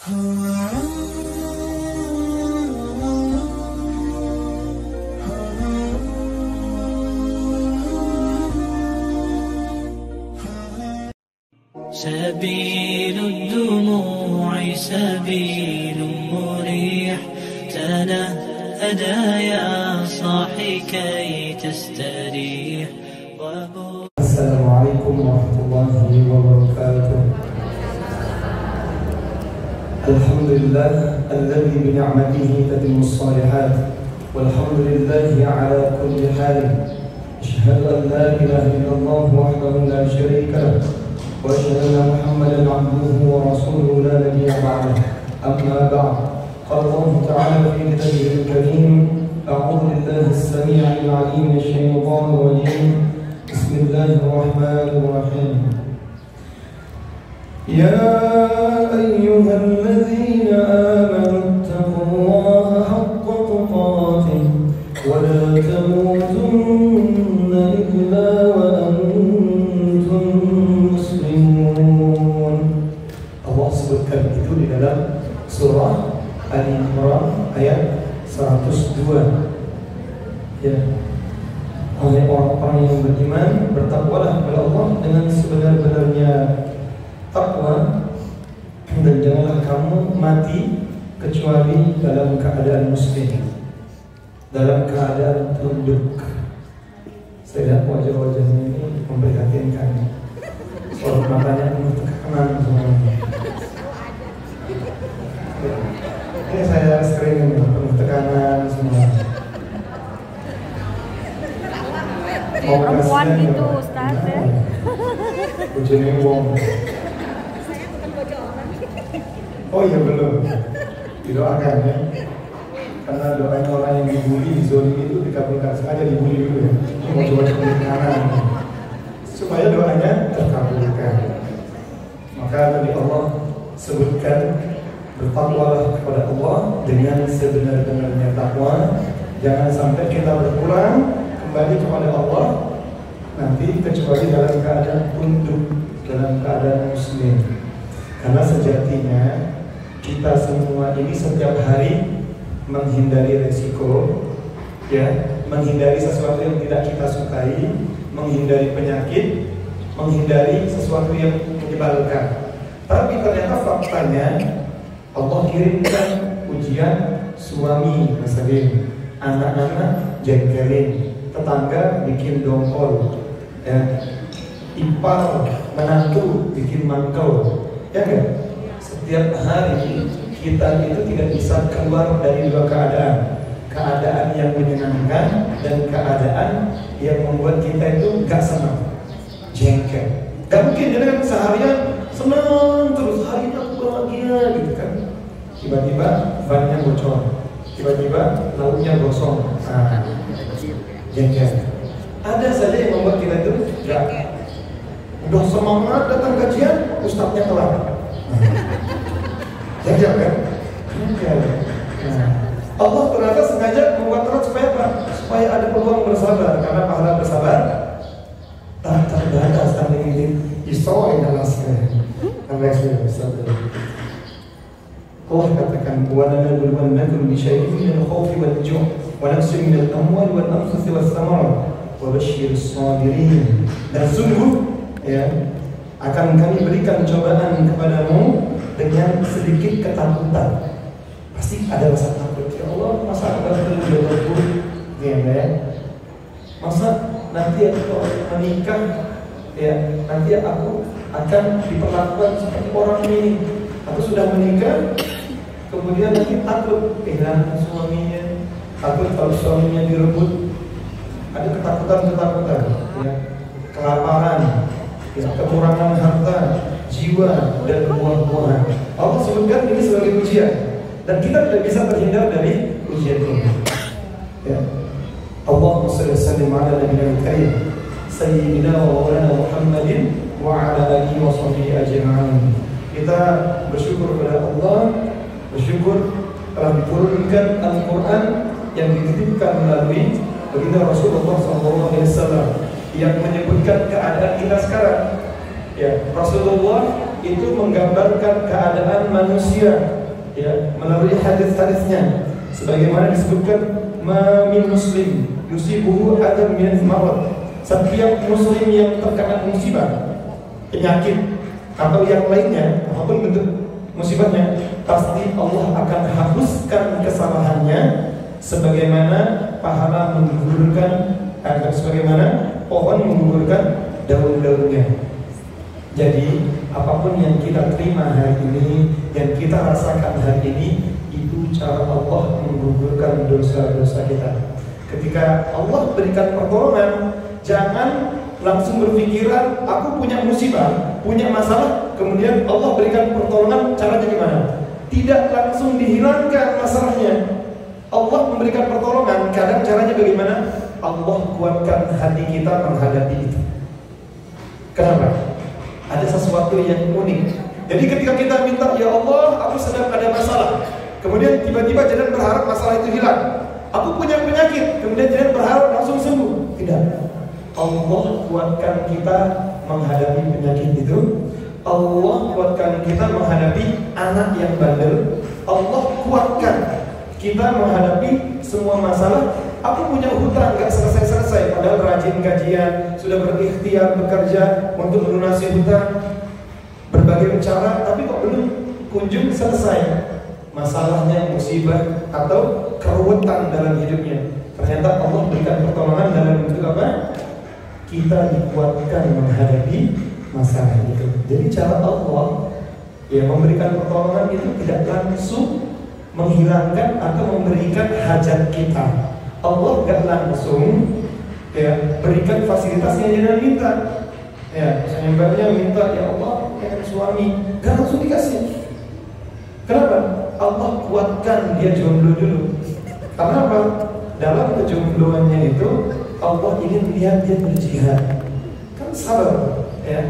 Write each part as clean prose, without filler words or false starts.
سبيل الدموع سبيل مريح، تنهدى يا صاحي كي تستريح. السلام عليكم ورحمة الله وبركاته. الحمد لله الذي بنعمته تتم الصالحات، والحمد لله على كل حال. أشهد أن لا إله إلا الله وحده لا شريك له، وأشهد أن محمدا عبده ورسوله لا نبي بعده. أما بعد، قال الله تعالى في كتابه الكريم: أعوذ بالله السميع العليم من الشيطان الرجيم، بسم الله الرحمن الرحيم. يا أيها الذين آمنوا اتقوا الله حق تقاته ولا تموتن إلا وأنتم مسلمون. Allah sebutkan itu di dalam surah Al-Imran ayat 102. Ya. Oleh orang-orang yang beriman, bertakwalah kepada Allah dengan sebenar-benarnya takwa, dan janganlah kamu mati kecuali dalam keadaan muslim, dalam keadaan tunduk. Saya lihat wajah-wajahnya ini memprihatinkan. Sorot matanya penuh tekanan semuanya. Ini saya sering penuh tekanan semua. Perempuan gitu, Ustaz ya. Bojone wong. Saya bukan bojo orang. Oh iya, belum. Didoakan ya. Karena doanya orang yang dibully, dizolimi itu dikabulkan. Sengaja dibully dulu ya. Mau coba kanan supaya doanya terkabulkan. Maka tadi Allah sebutkan, bertakwalah kepada Allah dengan sebenar-benarnya takwa. Jangan sampai kita berpulang kembali kepada Allah nanti kecuali dalam keadaan tunduk, dalam keadaan muslim. Karena sejatinya kita semua ini setiap hari menghindari resiko, ya, menghindari sesuatu yang tidak kita sukai, menghindari penyakit, menghindari sesuatu yang menyebalkan. Tapi ternyata faktanya Allah kirimkan ujian, suami ngeselin, anak-anak jengkelin, tetangga bikin dongkol, ya, ipar menantu bikin mangkel, ya kan? Setiap hari kita itu tidak bisa keluar dari dua keadaan, keadaan yang menyenangkan dan keadaan yang membuat kita itu gak senang, jengkel. Gak mungkin jadi kan seharian senang terus, hari ini aku bahagia gitu kan. Tiba-tiba bannya bocor, tiba-tiba lauknya gosong, jengkel. Ada saja yang membuat kita itu gak, udah semangat datang kajian, ustadznya kelar. Jengkel kan? Jengkel. Allah ternyata sengaja membuat terus supaya apa? Supaya ada peluang bersabar, karena pahala bersabar tak terbatas. Tadi ini isoy dalam sekali. Allah bersabar. Allah katakan, wa lanabluwannakum bi syai'in min al-khawfi wal-ju' wa naqsin min al-amwali wal-anfusi was-samarat wa basyyiris sabirin. Dan sungguh, ya, akan kami berikan cobaan kepadamu dengan sedikit ketakutan. Pasti ada rasa takut. Ya Allah, masa aku berdoa ya, masa nanti aku menikah, ya, nanti aku akan diperlakukan seperti orang ini. Aku sudah menikah, kemudian nanti takut kehilangan suaminya, takut kalau suaminya direbut. Ada ketakutan-ketakutan, ya, kelaparan, ya, kekurangan harta, jiwa, dan buah-buahan. Allah sebutkan ini sebagai ujian, dan kita tidak bisa terhindar dari ujian ini. Ya. Allahumma shalli wa sallim ala nabiyil karim sayyidina wa maulana Muhammadin wa ala alihi wa sahbihi ajma'in. Kita bersyukur kepada Allah, bersyukur telah diturunkan Al-Quran yang dititipkan melalui baginda Rasulullah SAW yang menyebutkan keadaan kita sekarang. Ya, Rasulullah itu menggambarkan keadaan manusia, ya, melalui hadis-hadisnya. Sebagaimana disebutkan, min muslim yusibuhu adam min marad. Setiap muslim yang terkena musibah, penyakit atau yang lainnya, apapun bentuk musibahnya, pasti Allah akan hapuskan kesalahannya sebagaimana pahala menggugurkan, sebagaimana pohon menggugurkan daun-daunnya. Jadi apapun yang kita terima hari ini, yang kita rasakan hari ini, itu cara Allah menggugurkan dosa-dosa kita. Ketika Allah berikan pertolongan, jangan langsung berpikiran aku punya musibah, punya masalah, kemudian Allah berikan pertolongan, caranya gimana? Tidak langsung dihilangkan masalahnya. Allah memberikan pertolongan, kadang caranya bagaimana? Allah kuatkan hati kita menghadapi itu. Kenapa? Ada sesuatu yang unik. Jadi ketika kita minta, ya Allah, aku sedang ada masalah, kemudian tiba-tiba jangan berharap masalah itu hilang. Aku punya penyakit, kemudian jangan berharap langsung sembuh. Tidak. Allah kuatkan kita menghadapi penyakit itu. Allah kuatkan kita menghadapi anak yang bandel. Allah kuatkan kita menghadapi semua masalah. Aku punya hutang gak selesai-selesai, padahal rajin kajian, sudah berikhtiar bekerja untuk melunasi hutang, berbagai cara, tapi kok belum kunjung selesai masalahnya, musibah atau keruwetan dalam hidupnya. Ternyata Allah berikan pertolongan dalam bentuk apa? Kita dikuatkan menghadapi masalah itu. Jadi cara Allah ya memberikan pertolongan itu tidak langsung menghilangkan atau memberikan hajat kita. Allah gak langsung ya berikan fasilitas yang jangan minta. Ya, misalnya mbaknya minta, ya Allah pengen suami, gak langsung dikasih. Kenapa? Allah kuatkan dia jomblo dulu. Karena apa? Dalam kejombloannya itu Allah ingin lihat dia berjihad. Kan sabar, ya.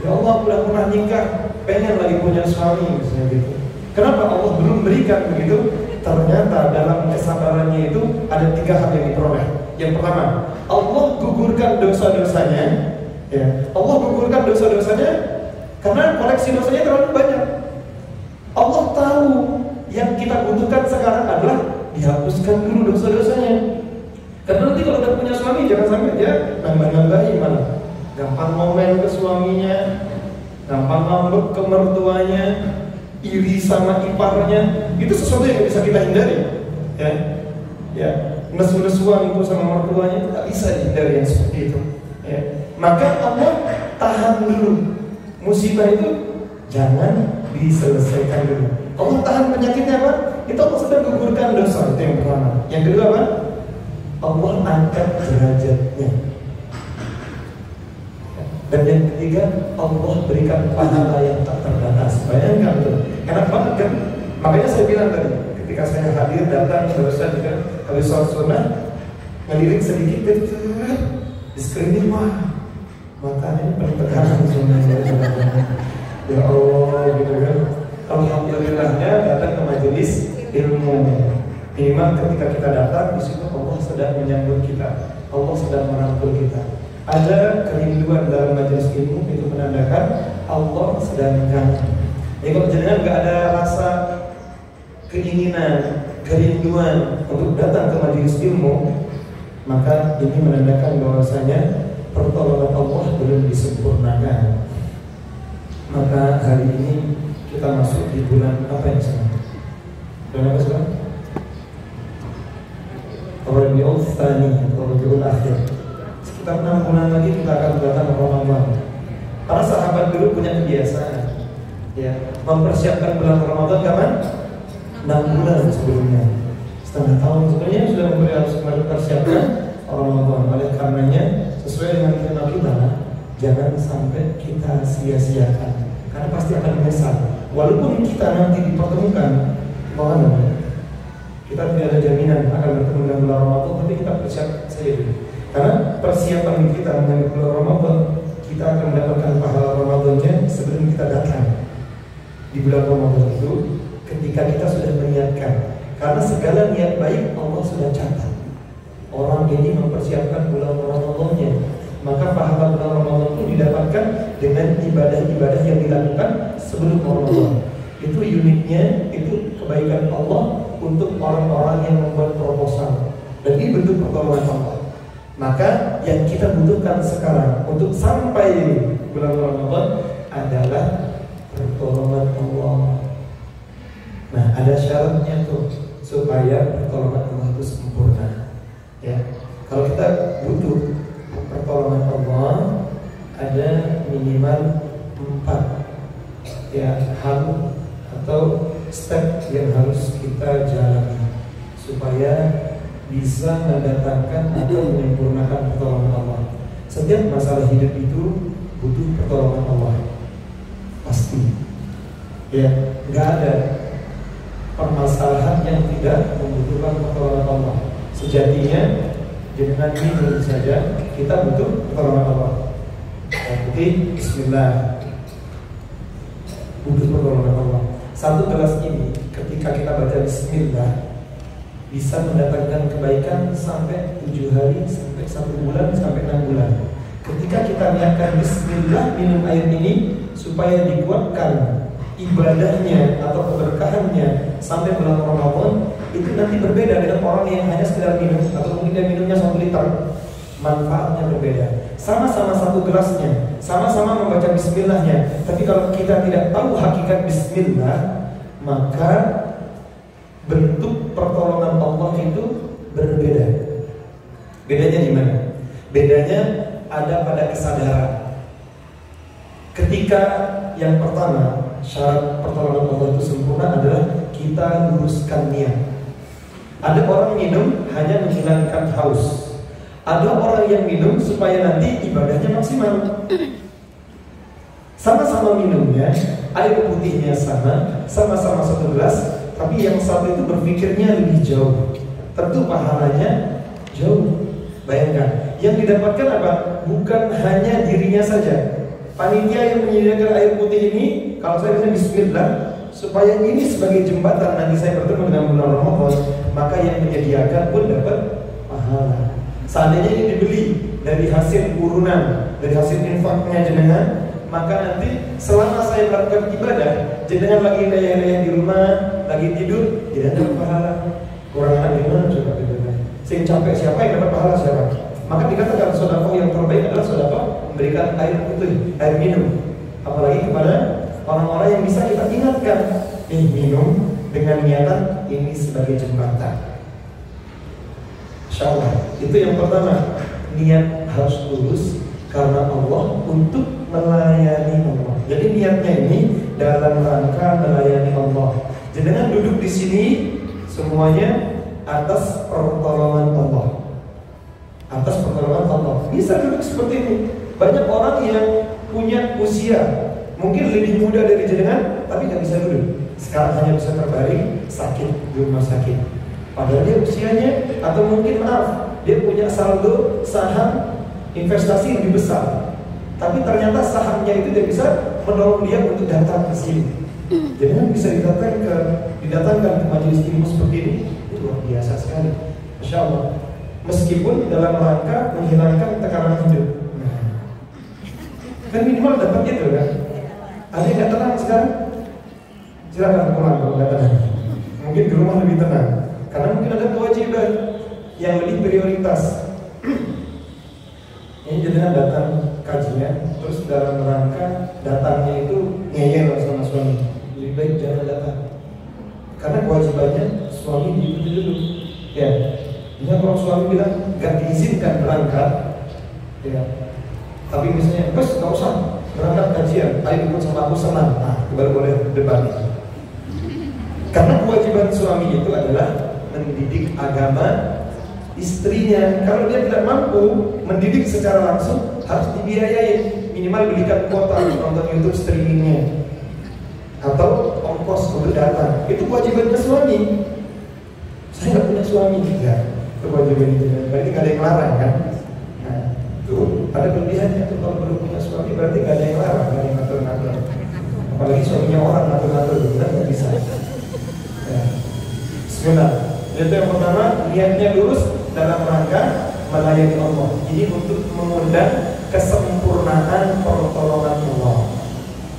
Ya Allah, udah pernah nikah, pengen lagi punya suami, misalnya gitu. Kenapa Allah belum berikan begitu? Ternyata dalam kesabarannya itu ada 3 hal yang diperoleh. Yang pertama, Allah gugurkan dosa-dosanya. Ya, Allah gugurkan dosa-dosanya karena koleksi dosanya terlalu banyak. Allah tahu yang kita butuhkan sekarang adalah dihapuskan dulu dosa-dosanya. Karena nanti kalau udah punya suami, jangan sampai dia nambah-nambahin malah. Gampang ngomel ke suaminya, gampang ngambek ke mertuanya, iri sama iparnya. Itu sesuatu yang bisa kita hindari. Ya, nesu-nesuan itu sama mertuanya tidak bisa dihindari yang seperti itu. Ya. Maka Allah tahan dulu musibah itu, jangan diselesaikan dulu. Allah tahan penyakitnya apa? Itu Allah sedang gugurkan dosa, itu yang pertama. Yang kedua apa? Allah angkat derajatnya. Dan yang ketiga, Allah berikan pahala yang tak terbatas. Bayangkan tuh, enak banget kan? Makanya saya bilang tadi, ketika saya hadir datang barusan juga habis sholat sunnah, ngelirik sedikit di screening, wah matanya penuh tekanan sebenarnya. Ya Allah, gitu kan. Alhamdulillahnya datang ke majelis ilmu. Minimal ketika kita datang di situ Allah sedang menyambut kita, Allah sedang merangkul kita. Ada kerinduan dalam majelis ilmu, itu menandakan Allah sedang mengantar. Ya kalau jangan nggak ada rasa keinginan, kerinduan untuk datang ke majelis ilmu, maka ini menandakan bahwasanya pertolongan Allah belum disempurnakan. Maka hari ini kita masuk di bulan apa yang sama? Bulan apa sekarang? Rabiul Tsani atau Rabiul Akhir. Sekitar 6 bulan lagi kita akan datang ke Ramadan. Para sahabat dulu punya kebiasaan, ya, mempersiapkan bulan Ramadan kapan? 6 bulan sebelumnya. Setengah tahun sebelumnya sudah mempersiapkan Ramadan. Oleh karenanya, sesuai dengan tema kita, jangan sampai kita sia-siakan, karena pasti akan menyesal. Walaupun kita nanti dipertemukan, mohon kita tidak ada jaminan akan bertemu dengan bulan Ramadan, tapi kita persiapkan saja dulu. Karena persiapan kita menyambut bulan Ramadan, kita akan mendapatkan pahala Ramadannya sebelum kita datang di bulan Ramadan itu, ketika kita sudah meniatkan. Karena segala niat baik Allah sudah catat. Orang ini mempersiapkan bulan Ramadannya, Maka pahala bulan Ramadan itu didapatkan dengan ibadah-ibadah yang dilakukan sebelum Ramadan. Itu uniknya, itu kebaikan Allah untuk orang-orang yang membuat proposal. Dan ini bentuk pertolongan Allah. Maka yang kita butuhkan sekarang untuk sampai bulan Ramadan adalah pertolongan Allah. Nah, ada syaratnya tuh supaya pertolongan Allah itu sempurna. Ya, kalau kita butuh pertolongan Allah, ada minimal 4 ya hal atau step yang harus kita jalani supaya bisa mendatangkan atau menyempurnakan pertolongan Allah. Setiap masalah hidup itu butuh pertolongan Allah, pasti. Ya, nggak ada permasalahan yang tidak membutuhkan pertolongan Allah. Sejatinya dengan minum saja kita butuh pertolongan Allah. Jadi Bismillah, butuh pertolongan Allah. Satu gelas ini ketika kita baca Bismillah bisa mendatangkan kebaikan sampai 7 hari, sampai 1 bulan, sampai 6 bulan. Ketika kita niatkan Bismillah minum air ini supaya dikuatkan ibadahnya atau keberkahannya sampai bulan Ramadan, itu nanti berbeda dengan orang yang hanya sekedar minum atau mungkin dia minumnya 1 liter. Manfaatnya berbeda. Sama-sama 1 gelasnya, sama-sama membaca Bismillahnya, tapi kalau kita tidak tahu hakikat Bismillah, maka bentuk pertolongan Allah itu berbeda. Bedanya di mana? Bedanya ada pada kesadaran. Ketika yang pertama syarat pertolongan Allah itu sempurna adalah kita luruskan niat. Ada orang minum hanya menghilangkan haus. Ada orang yang minum supaya nanti ibadahnya maksimal. Sama-sama minumnya, air putihnya sama-sama 1 gelas. Tapi yang satu itu berpikirnya lebih jauh, tentu pahalanya jauh. Bayangkan, yang didapatkan apa? Bukan hanya dirinya saja. Panitia yang menyediakan air putih ini, kalau saya bisa Bismillah, supaya ini sebagai jembatan nanti saya bertemu dengan bulan Ramadan, maka yang menyediakan pun dapat pahala. Seandainya ini dibeli dari hasil urunan, dari hasil infaknya jenengan, maka nanti selama saya melakukan ibadah, jenengan lagi layah-layah di rumah, lagi tidur, tidak dapat pahala. Kurang anak gimana coba kita? Sing capek siapa yang dapat pahala siapa? Maka dikatakan sedekah yang terbaik adalah sedekah memberikan air putih, air minum. Apalagi kepada orang-orang yang bisa kita ingatkan, minum dengan niatan ini sebagai jembatan. Insyaallah, itu yang pertama, niat harus lurus karena Allah untuk melayani Allah. Jadi niatnya ini dalam rangka melayani Allah. Jangan duduk di sini semuanya atas pertolongan Allah. Atas pertolongan Allah. Bisa duduk seperti ini. Banyak orang yang punya usia mungkin lebih muda dari jenengan, tapi nggak bisa duduk. Sekarang hanya bisa terbaring sakit di rumah sakit. Padahal dia usianya, atau mungkin maaf, dia punya saldo saham investasi lebih besar, tapi ternyata sahamnya itu dia bisa mendorong dia untuk datang ke sini. Jadi kan bisa didatangkan ke majelis ilmu seperti ini, itu luar biasa sekali, Masya Allah. Meskipun dalam rangka menghilangkan tekanan hidup, kan minimal dapat gitu kan. Ada yang nggak tenang sekarang? Silakan pulang kalau nggak tenang. Mungkin di rumah lebih tenang, karena mungkin ada kewajiban yang lebih prioritas. Ini jangan datang kajian, terus dalam rangka datangnya itu ngeyel sama suami. Lebih baik jangan datang, karena kewajibannya suami diikuti dulu. Ya, jika kalau suami bilang nggak diizinkan berangkat, ya, tapi misalnya bos nggak usah berangkat kajian, ayo ikut sama aku senang, baru boleh debat. Karena kewajiban suami itu adalah mendidik agama istrinya. Kalau dia tidak mampu mendidik secara langsung, harus dibiayai, minimal belikan kuota nonton YouTube streamingnya atau ongkos untuk datang. Itu kewajibannya suami. Saya nggak punya suami juga, itu kewajiban itu. Berarti nggak ada yang larang kan? Nah, itu ada kelebihannya tuh, kalau belum punya suami berarti nggak ada yang larang, nggak ada yang ngatur-ngatur. Apalagi suaminya orang ngatur-ngatur, benar nggak bisa. Ya. Bismillah. Itu yang pertama, niatnya lurus dalam rangka melayani Allah. Ini untuk mengundang kesempurnaan pertolongan Allah.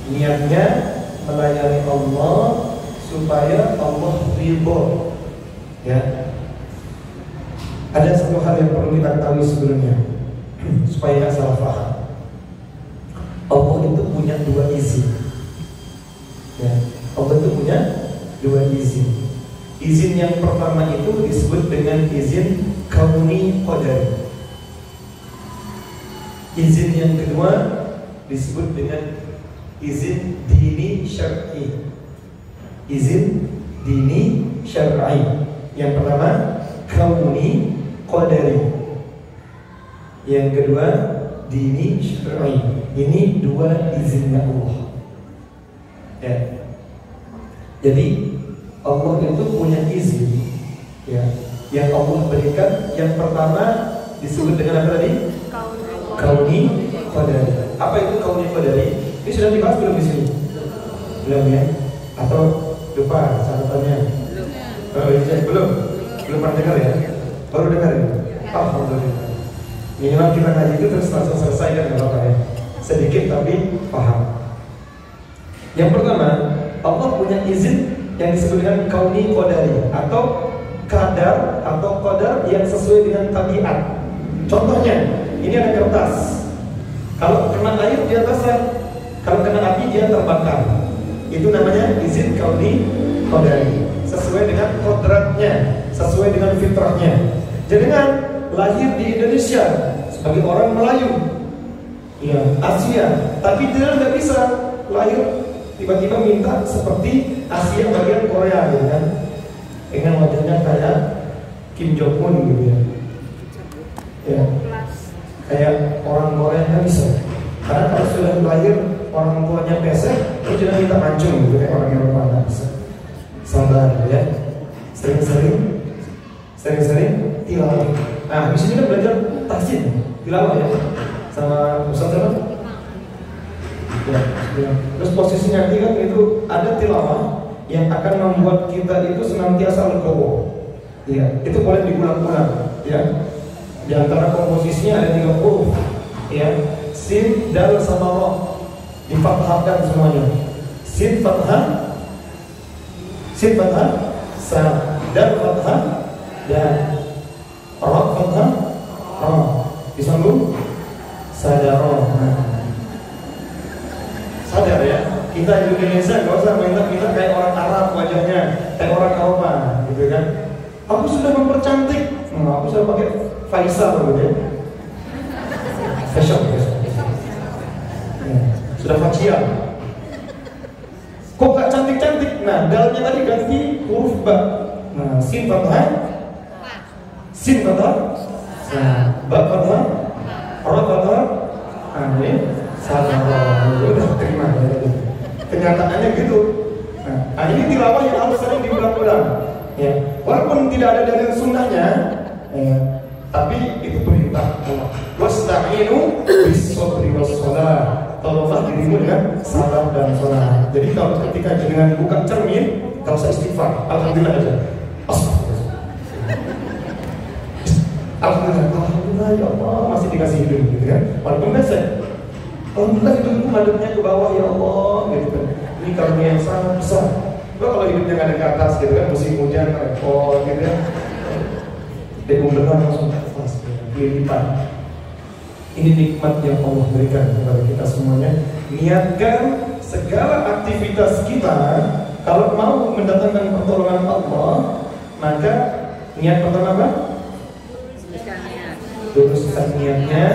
Niatnya melayani Allah supaya Allah ridho. Ya. Ada satu hal yang perlu kita ketahui sebelumnya supaya nggak salah paham. Allah itu punya dua izin. Ya. Allah itu punya dua izin. Izin yang pertama itu disebut dengan izin kauni qadari. Izin yang kedua disebut dengan izin dini syar'i. Izin dini syar'i. Yang pertama kauni qadari. Yang kedua dini syar'i. Ini dua izinnya Allah. Ya. Jadi Allah itu punya izin, ya, yang Allah berikan. Yang pertama disebut dengan apa tadi? Kauni qadari. Apa itu kauni qadari? Ini sudah dibahas belum di sini? Belum ya? Atau lupa catatannya? Belum pernah dengar ya? Baru dengar ya? Alhamdulillah. Minimal kita ngaji itu terus langsung selesai kan nggak apa-apa ya? Sedikit tapi paham. Yang pertama, Allah punya izin yang disebut dengan kauni qadari, atau kadar atau qadar yang sesuai dengan tabiat. Contohnya, ini ada kertas. Kalau kena air dia basah, kalau kena api dia terbakar. Itu namanya izin kauni qadari, sesuai dengan kodratnya, sesuai dengan fitrahnya. Jangan lahir di Indonesia sebagai orang Melayu, ya, Asia, tapi dia nggak bisa lahir tiba-tiba minta seperti Asia bagian Korea, gitu kan, dengan wajahnya kayak Kim Jong Un gitu ya. Ya, kayak orang Korea nggak bisa, karena kalau sudah lahir orang tuanya pesek, itu jangan minta mancung gitu kayak orang Eropa, nggak bisa. Sabar ya, sering-sering tilawah. Nah, di sini kan belajar tahsin tilawah ya, sama Ustaz siapa? Ya. Terus posisinya nanti kan itu ada tilawah yang akan membuat kita itu senantiasa legowo. Ya, itu boleh diulang-ulang ya. Di antara komposisinya ada 3 huruf ya. Sin, dal sama ro. Difathahkan semuanya. Sin fathah, sa, dal fathah, dan ra fathah, ra. Disambung sadaro. Sadar ya, kita di Indonesia gak usah minta kayak orang Arab wajahnya, kayak orang Eropa, gitu kan. Aku sudah mempercantik, aku sudah pakai Faisal gitu ya. Fashion. Ya, sudah facial. Kok gak cantik-cantik? Nah, dalnya tadi ganti huruf ba. Nah, sin fathah, ba fathah, ra fathah. Nah, ini salah, udah terima ya. Kenyataannya gitu. Nah, ini tilawah yang harus sering diulang-ulang. Ya, walaupun tidak ada dalil sunnahnya, ya, tapi itu perintah Allah. Wasta'inu bis-sabri was-shalah. Tolonglah dirimu dengan sabar dan salat. Jadi kalau ketika jenengan buka cermin, kalau saya istighfar, alhamdulillah aja. Alhamdulillah ya Allah masih dikasih hidup gitu kan. Walaupun besar, alhamdulillah hidupku madepnya ke bawah ya Allah gitu kan. Ini karunia yang sangat besar. Kalau hidupnya nggak ada ke atas gitu kan, musim hujan repot gitu ya. Benar langsung ke atas, kelilipan. Ini nikmat yang Allah berikan kepada kita semuanya. Niatkan segala aktivitas kita kalau mau mendatangkan pertolongan Allah, maka niat pertama apa? Luruskan niatnya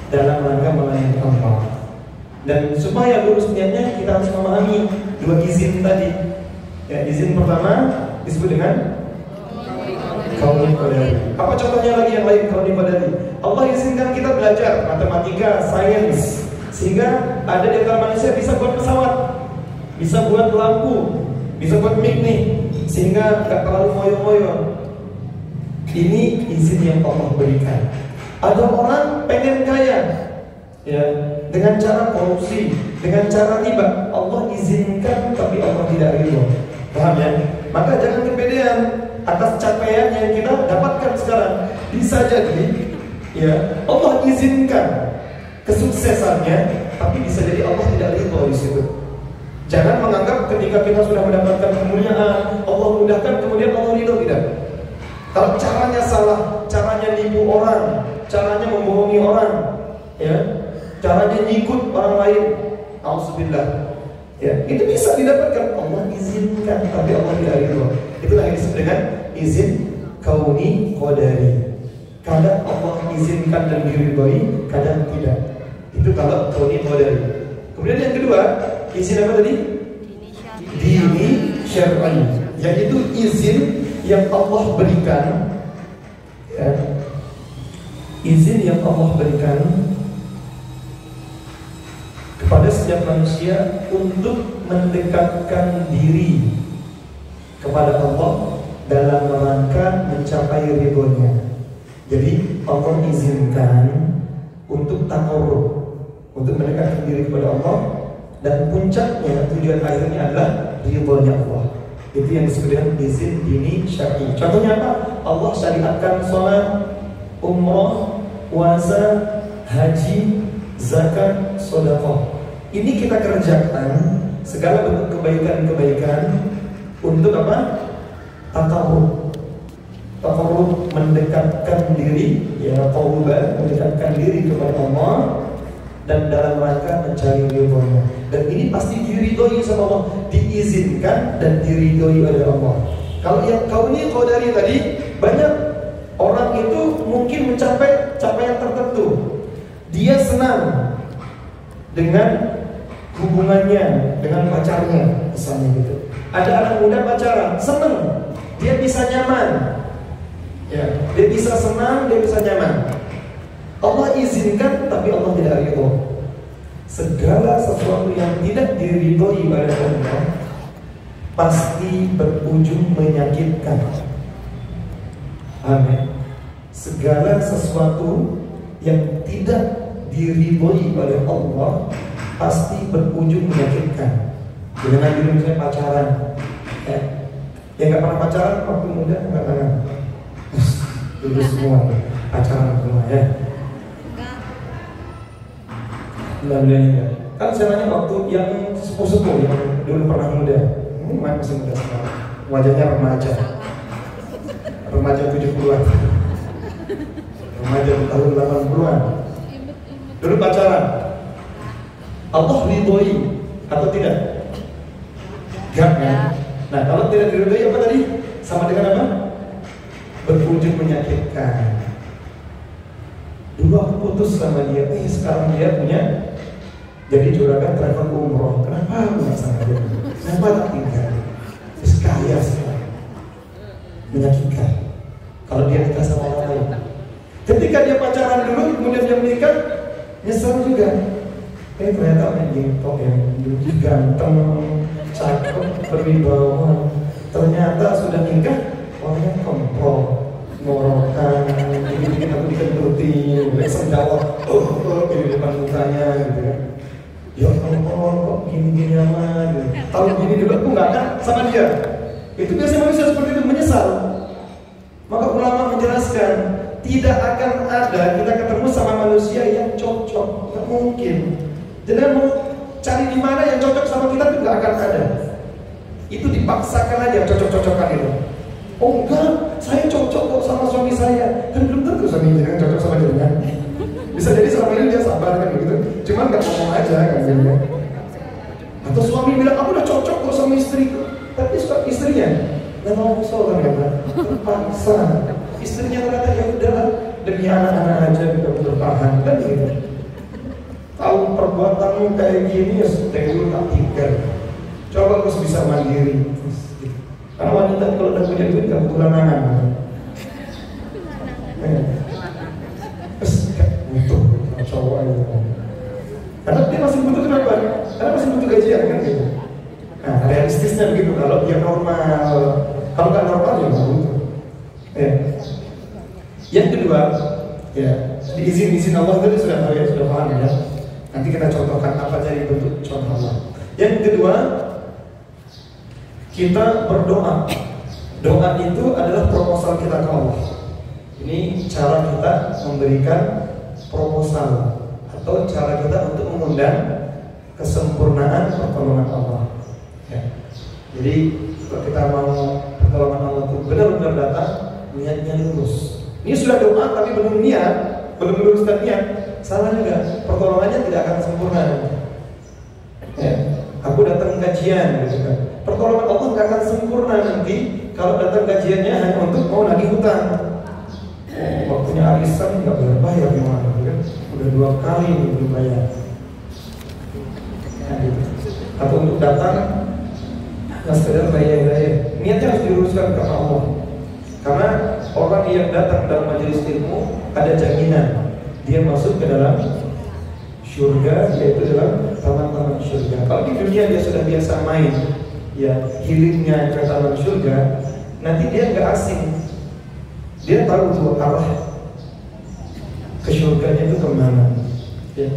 dalam rangka melayani Allah. Dan supaya lurus niatnya kita harus memahami 2 izin tadi. Ya, izin pertama disebut dengan kauni qadari. Apa contohnya lagi yang lain kauni qadari? Allah izinkan kita belajar matematika, sains, sehingga ada di antara manusia bisa buat pesawat, bisa buat lampu, bisa buat mic nih, sehingga gak terlalu moyo-moyo. Ini izin yang Allah berikan. Ada orang pengen kaya, ya, dengan cara korupsi, dengan cara riba. Allah izinkan, tapi Allah tidak ridho. Paham ya? Maka jangan kepedean atas capaian yang kita dapatkan sekarang. Bisa jadi, ya, Allah izinkan, kesuksesannya, tapi bisa jadi Allah tidak ridho di situ. Jangan menganggap ketika kita sudah mendapatkan kemuliaan, Allah mudahkan kemudian Allah ridho, tidak. Kalau caranya salah, caranya nipu orang, caranya membohongi orang, ya, caranya nyikut orang lain, auzubillah, ya, itu bisa didapatkan. Allah izinkan, tapi Allah tidak ridho. Itulah yang disebut dengan izin kauni qadari. Kadang Allah izinkan dan diridhoi, kadang tidak. Itu kalau kauni qadari. Kemudian yang kedua, izin apa tadi? Dini syar'i, yaitu izin yang Allah berikan, ya, izin yang Allah berikan kepada setiap manusia untuk mendekatkan diri kepada Allah dalam rangka mencapai ridhonya. Jadi Allah izinkan untuk taqarrub, untuk mendekatkan diri kepada Allah, dan puncaknya, tujuan akhirnya adalah ridhonya Allah. Itu yang disebut dengan izin dini syar'i. Contohnya apa? Allah syariatkan sholat, umrah, puasa, haji, zakat, sedekah. Ini kita kerjakan segala bentuk kebaikan-kebaikan untuk apa? Taqarrub. Taqarrub, mendekatkan diri, ya, qurban, mendekatkan diri kepada Allah dan dalam rangka mencari ridhonya. Dan ini pasti diridhoi sama Allah, diizinkan dan diridhoi oleh Allah. Kalau yang kauni qadari tadi, banyak orang itu mungkin mencapai capaian tertentu. Dia senang dengan hubungannya dengan pacarnya, misalnya gitu. Ada anak muda pacaran, senang, dia bisa nyaman, ya, dia bisa senang, dia bisa nyaman. Allah izinkan, tapi Allah tidak ridho. Segala sesuatu yang tidak diridhoi oleh Allah pasti berujung menyakitkan. Amin. Segala sesuatu yang tidak diridhoi oleh Allah pasti berujung menyakitkan. Dengan dulu misalnya pacaran, ya, yang nggak pernah pacaran waktu muda nggak pernah. Dulu semua pacaran semua, ya. Alhamdulillah. Kan saya nanya waktu yang sepuh-sepuh yang dulu pernah muda, masih muda sekarang, wajahnya remaja 70-an, remaja tahun 80-an, dulu pacaran. Allah ridhoi atau tidak? Enggak kan? Nah, kalau tidak diridhoi apa tadi? Sama dengan apa? Berujung menyakitkan. Dulu aku putus sama dia, sekarang dia punya jadi juragan travel umroh. Kenapa aku nggak sama dia? Kenapa tak tinggal? Terus kaya sekarang. Menyakitkan. Kalau dia nikah sama orang lain. Ketika dia pacaran dulu, kemudian dia menikah, nyesel juga. Ternyata orang jengkok yang ganteng, cakep, berwibawa. Ternyata sudah nikah, orangnya kompol, ngorokan, dikit-dikit aku dikentutin, sendawa, di depan mukanya gitu kan. Ya Allah, kok gini-gini amat gitu. Kalau gini dulu aku nggak akan sama dia. Itu biasanya manusia seperti itu menyesal. Maka ulama menjelaskan, tidak akan ada kita ketemu sama manusia yang cocok, nggak mungkin. Jangan mau cari di mana yang cocok sama kita itu nggak akan ada. Itu dipaksakan aja cocok-cocokan itu. Oh enggak, saya cocok kok sama suami saya. Kan belum tentu suami jenengan cocok sama jenengan. Bisa jadi selama ini dia sabar kan begitu. Cuman nggak ngomong aja kan jenengan. Atau suami bilang aku udah cocok kok sama istriku, tapi suka istrinya nggak mau kan kata terpaksa. Istrinya ternyata ya udahlah demi anak-anak aja kita bertahan kan gitu. Tahu perbuatanmu kayak gini ya dari dulu tak tinggal. Coba harus bisa mandiri. Karena wanita kalau udah punya duit gak butuh lanangan. Terus gak butuh cowok aja. Karena dia masih butuh kenapa? Karena masih butuh gajian kan gitu. Nah realistisnya begitu. Kalau dia normal, kalau gak normal ya gak butuh. Ya. Yang kedua, ya diizin Allah tadi sudah tahu ya, sudah paham ya. Nanti kita contohkan apa jadi bentuk contoh Allah. Yang kedua, kita berdoa. Doa itu adalah proposal kita ke Allah. Ini cara kita memberikan proposal atau cara kita untuk mengundang kesempurnaan pertolongan Allah. Ya. Jadi kalau kita mau pertolongan Allah itu benar-benar datang, niatnya lurus. Ini sudah doa tapi belum niat, belum meluruskan niat, salah juga. Pertolongannya tidak akan sempurna. Ya. Aku datang kajian, gitu kan. Pertolongan Allah nggak akan sempurna nanti kalau datang kajiannya hanya untuk mau nagih hutang. Waktunya arisan nggak bayar gimana? Kan? Udah 2 kali belum bayar. Nah, gitu. Atau untuk datang nggak sekedar bayar. Niatnya harus diluruskan karena Allah. Karena orang yang datang dalam majelis ilmu ada jaminan dia masuk ke dalam surga, yaitu dalam taman-taman surga. Kalau di dunia dia sudah biasa main, ya healingnya ke taman surga, nanti dia nggak asing. Dia tahu tuh arah ke surganya itu kemana. Ya.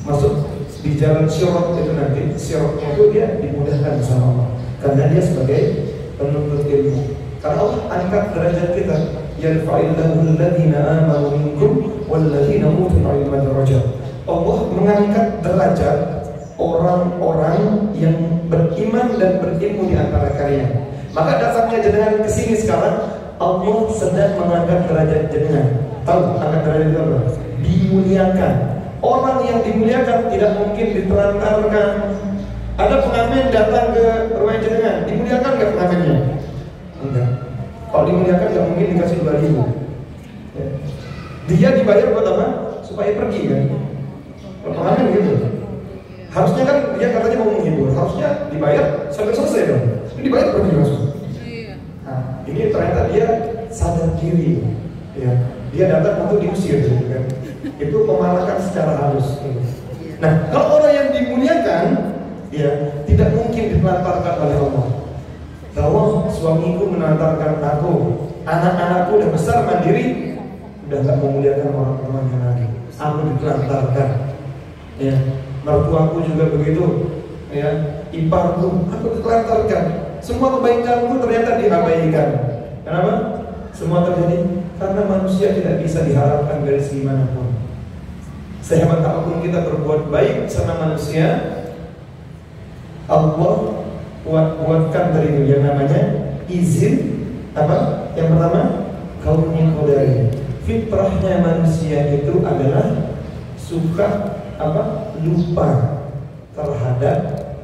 Masuk di jalan sirat itu nanti, siratnya itu dia dimudahkan sama Allah, karena dia sebagai penuntut ilmu. Karena Allah angkat derajat kita. Yarfa'illahu alladhina amanu minkum walladhina utul ilma darajat. Allah mengangkat derajat orang-orang yang beriman dan berilmu di antara kalian. Maka datangnya jenengan ke sini sekarang, Allah sedang mengangkat derajat jenengan. Tahu angkat derajat itu apa? Dimuliakan. Orang yang dimuliakan tidak mungkin ditelantarkan. Ada pengamen datang ke rumah jenengan, dimuliakan nggak pengamennya? Enggak. Kalau dimuliakan nggak mungkin dikasih 2.000. Ya. Dia dibayar buat apa? Supaya pergi kan? Pengamen gitu. Harusnya kan dia katanya mau menghibur, harusnya dibayar sampai selesai dong. Ini dibayar pergi langsung. Nah, ini ternyata dia sadar diri, ya. Dia datang untuk diusir, gitu kan? Itu memalahkan secara halus. Gitu. Nah, kalau orang yang dimuliakan, ya tidak mungkin ditelantarkan oleh Allah. Bahwa suamiku menelantarkan aku, anak-anakku udah besar mandiri, udah nggak memuliakan orang tuanya lagi. Aku ditelantarkan. Ya, mertuaku juga begitu, ya, iparku, aku ditelantarkan. Semua kebaikanku ternyata diabaikan. Kenapa? Semua terjadi karena manusia tidak bisa diharapkan dari segi manapun. Sehebat apapun kita berbuat baik sama manusia, Allah buatkan dari itu yang namanya izin apa? Yang pertama, kaunnya qadari. Fitrahnya manusia itu adalah suka apa? Lupa terhadap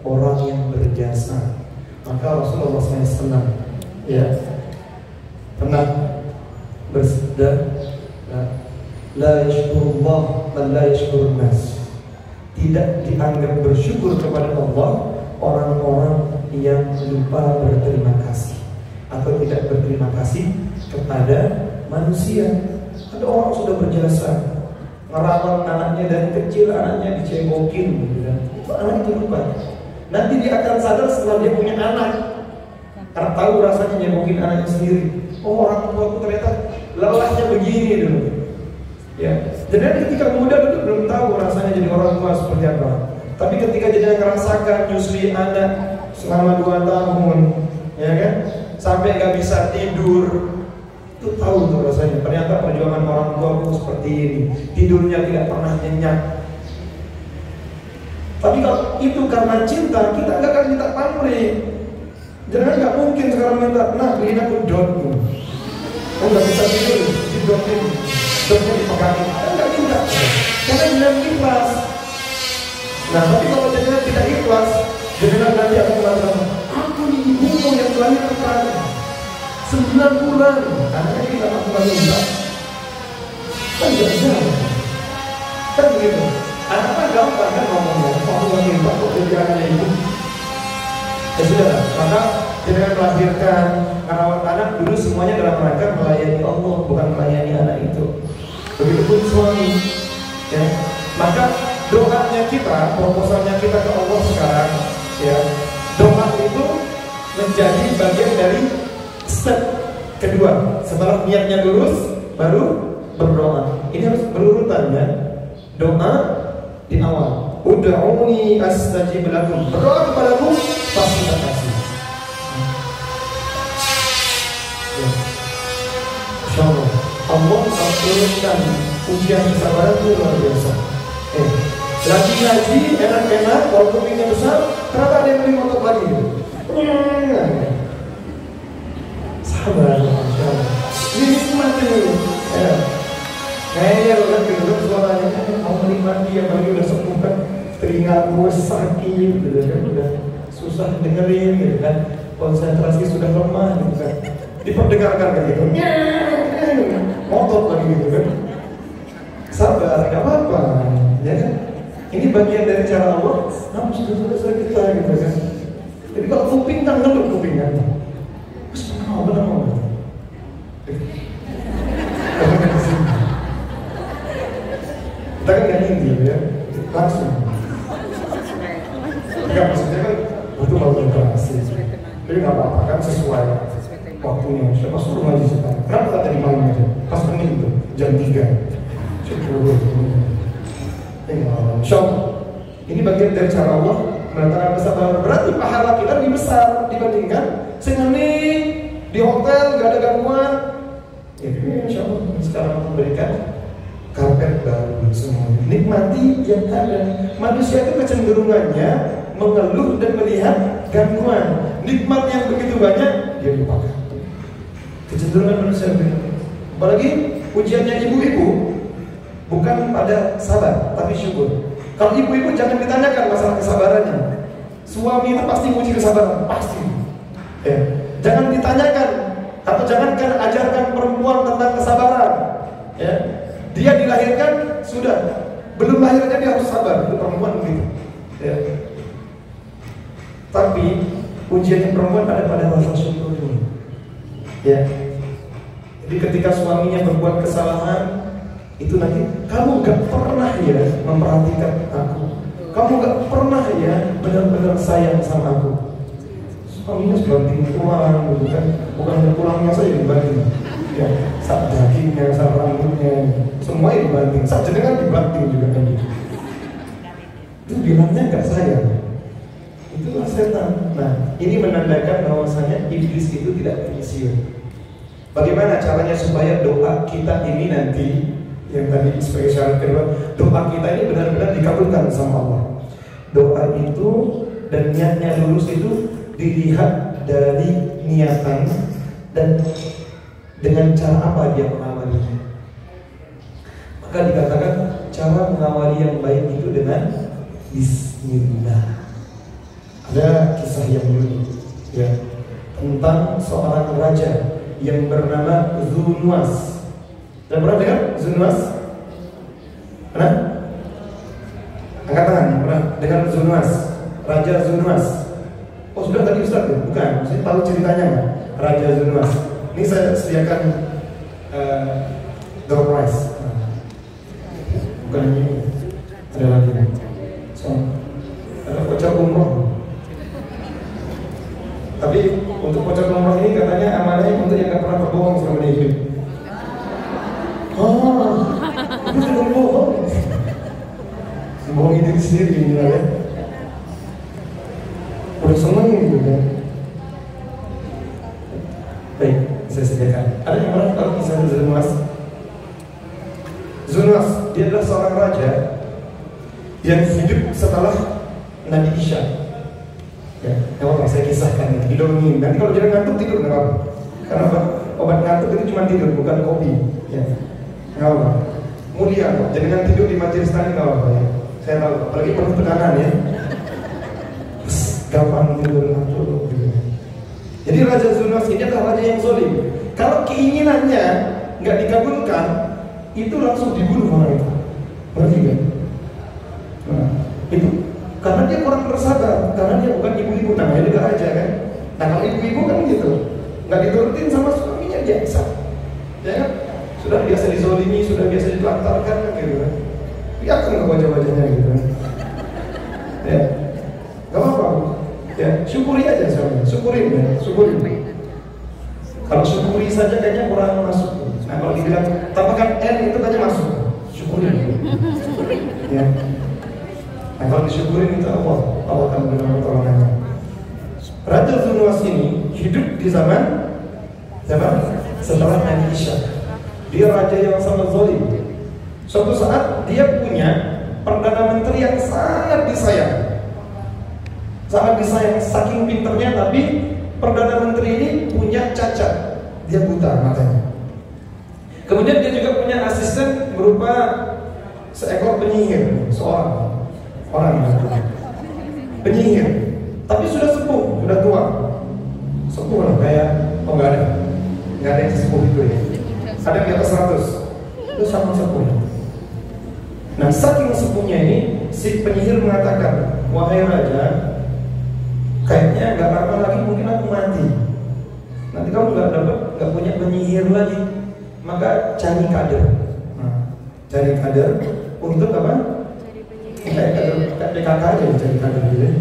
orang yang berjasa. Maka Rasulullah SAW ya pernah bersabda, la yashkurullah man la yashkurun nas. Tidak dianggap bersyukur kepada Allah orang-orang yang lupa berterima kasih atau tidak berterima kasih kepada manusia. Ada orang sudah berjasa, ngerawat anaknya dari kecil, anaknya dicekokin, gitu kan. Itu anak itu lupa. Nanti dia akan sadar setelah dia punya anak, karena tahu rasanya nyekokin anaknya sendiri. Oh, orang tuaku ternyata lelahnya begini dulu. Ya, jadi ketika muda itu belum tahu rasanya jadi orang tua seperti apa. Tapi ketika dia ngerasakan nyusui anak selama 2 tahun, ya kan, sampai nggak bisa tidur, itu tahu tuh rasanya. Ternyata perjuangan orang tua itu seperti ini, tidurnya tidak pernah nyenyak. Tapi kalau itu karena cinta, kita nggak akan minta pamrih. Jangan nggak mungkin sekarang minta, nah beliin aku dotmu. Oh nggak bisa tidur, didotin, dotnya dipegangin, nggak minta. Karena jangan ikhlas. Nah tapi kalau jangan tidak ikhlas, jangan nanti akan mengatakan, aku ini ibumu yang melahirkan 9 bulan, anaknya kita aku minta. Kan nggak jalan, kan begitu. Anak kan gampang kan ngomong, aku lagi minta kok jadi anaknya ibu. Ya sudah, maka jangan melahirkan, merawat anak dulu semuanya dalam rangka melayani Allah, bukan melayani anak itu. Begitupun suami, ya. Maka doanya kita, proposalnya kita ke Allah sekarang, ya, doa itu menjadi bagian dari step kedua. Setelah niatnya lurus, baru berdoa. Ini harus berurutan ya. Doa di awal. Ud'uni astajib lakum. Berdoa kepadaku, pasti tak kasih. Ya. Insyaallah Allah akan turunkan ujian kesabaran itu luar biasa. Lagi-lagi enak-enak, kalau kupingnya besar, ternyata ada yang beli motor lagi gitu. Sabar, Masya Allah. Ini nikmati dulu. Kayaknya lo kan dengar suaranya, mau menikmati apalagi udah sepuh kan, telinga gue sakit gitu kan, udah susah dengerin gitu kan, konsentrasi sudah lemah gitu kan, diperdengarkan kayak gitu, motor lagi gitu kan. Sabar, gak apa-apa, ya kan? Ini bagian dari cara Allah, namun sudah selesai kita gitu kan. Jadi kalau kuping kan ngeluh kuping kan, terus benar mau. Kita kan gak ingin ya, langsung. Enggak, maksudnya kan butuh konsentrasi. Jadi gak apa-apa kan sesuai waktunya. Siapa suruh ngaji sekarang? Kenapa gak tadi malam aja? Pas menit itu, jam 3. Insya Allah ini bagian dari cara Allah mendatangkan kesabaran. Berarti pahala kita lebih besar dibandingkan senganing di hotel gak ada gangguan. Ya, insya Allah sekarang memberikan karpet baru semua. Nikmati yang ada. Manusia itu kecenderungannya mengeluh dan melihat gangguan. Nikmat yang begitu banyak dia lupakan. Kecenderungan manusia begitu. Apalagi ujiannya ibu-ibu bukan pada sabar, tapi syukur. Kalau ibu-ibu jangan ditanyakan masalah kesabarannya. Suami itu pasti uji kesabaran, pasti. Ya. Jangan ditanyakan atau jangankan ajarkan perempuan tentang kesabaran. Ya. Dia dilahirkan sudah, belum lahirnya dia harus sabar. Itu perempuan begitu. Ya. Tapi ujiannya perempuan ada pada rasa syukur ini. Ya. Jadi ketika suaminya berbuat kesalahan, itu nanti kamu gak pernah ya memperhatikan aku, kamu gak pernah ya benar-benar sayang sama aku. Suaminya banting pulang gitu kan, bukan pulangnya saja dibanting, ya saat dagingnya, saat rambutnya, semuanya dibanting, saat jenengan dibanting juga kan gitu. Itu bilangnya gak sayang, itulah setan. Nah ini menandakan bahwasanya iblis itu tidak pensiun. Bagaimana caranya supaya doa kita ini nanti, yang tadi sebagai syarat kedua, doa kita ini benar-benar dikabulkan sama Allah. Doa itu dan niatnya lulus itu dilihat dari niatan dan dengan cara apa dia mengawalinya. Maka dikatakan cara mengawali yang baik itu dengan Bismillah. Ada kisah yang unik ya, tentang seorang raja yang bernama Zunuas. Dan pernah dengar Zunuas? Pernah? Angkat tangan, pernah dengar Zunuas? Raja Zunuas. Oh sudah tadi Ustaz ya? Bukan, saya tahu ceritanya nggak? Raja Zunuas. Ini saya sediakan door prize. Bukan ini, ada lagi nih. So, ada voucher umroh. Tapi untuk voucher umroh ini katanya amanahnya untuk yang nggak pernah berbohong selama dia hidup. Oh, itu tidak bohong. Bohongin diri sendiri ini lah ya. Udah seneng gitu kan. Baik, saya sediakan. Ada yang pernah tahu kisah Zunuas? Zunuas, dia adalah seorang raja yang hidup setelah Nabi Isa. Ya, apa saya kisahkan didongeng. Nanti kalau jangan ngantuk tidur nggak apa-apa. Karena apa? Obat ngantuk itu cuma tidur, bukan kopi. Ya. Nggak apa, mulia kok. Jangan tidur di majelis tani nggak apa ya. Saya tahu, apalagi penuh tekanan ya. Gampang tidur ngantuk gitu. Jadi Raja Zunuas ini adalah raja yang zalim. Kalau keinginannya nggak dikabulkan, itu langsung dibunuh orang itu. Berarti kan? Nah, itu karena dia kurang bersabar, karena dia bukan ibu-ibu, namanya juga raja kan. Nah kalau ibu-ibu kan gitu, nggak diturutin sama suaminya biasa, ya kan? Sudah biasa dizolimi, sudah biasa ditelantarkan gitu kan. Lihat kan ke wajah-wajahnya gitu kan. Ya, gak apa-apa. Ya, syukuri aja sebenarnya, syukurin ya, syukurin. Kalau syukuri saja kayaknya kurang masuk. Nah kalau dibilang tambahkan N itu kayaknya masuk. Syukurin. Ya. Nah kalau disyukurin itu Allah akan memberikan pertolongannya. Raja Zunuas ini hidup di zaman setelah Nabi Isa. Dia raja yang sangat zalim. Suatu saat dia punya Perdana Menteri yang sangat disayang. Sangat disayang, saking pinternya, tapi Perdana Menteri ini punya cacat. Dia buta matanya. Kemudian dia juga punya asisten berupa seekor penyihir, seorang orang penyihir, tapi sudah sepuh, sudah tua, sepuh lah, kayak nggak ada yang sepuh itu ya. Ada di atas 100, itu sama sepuh. Nah, saking sepuhnya ini, si penyihir mengatakan, wahai raja, kayaknya nggak lama lagi mungkin aku mati. Nanti kamu nggak punya penyihir lagi, maka cari kader. Cari kader untuk apa? Kayak kader PKK aja, cari kader gitu ya.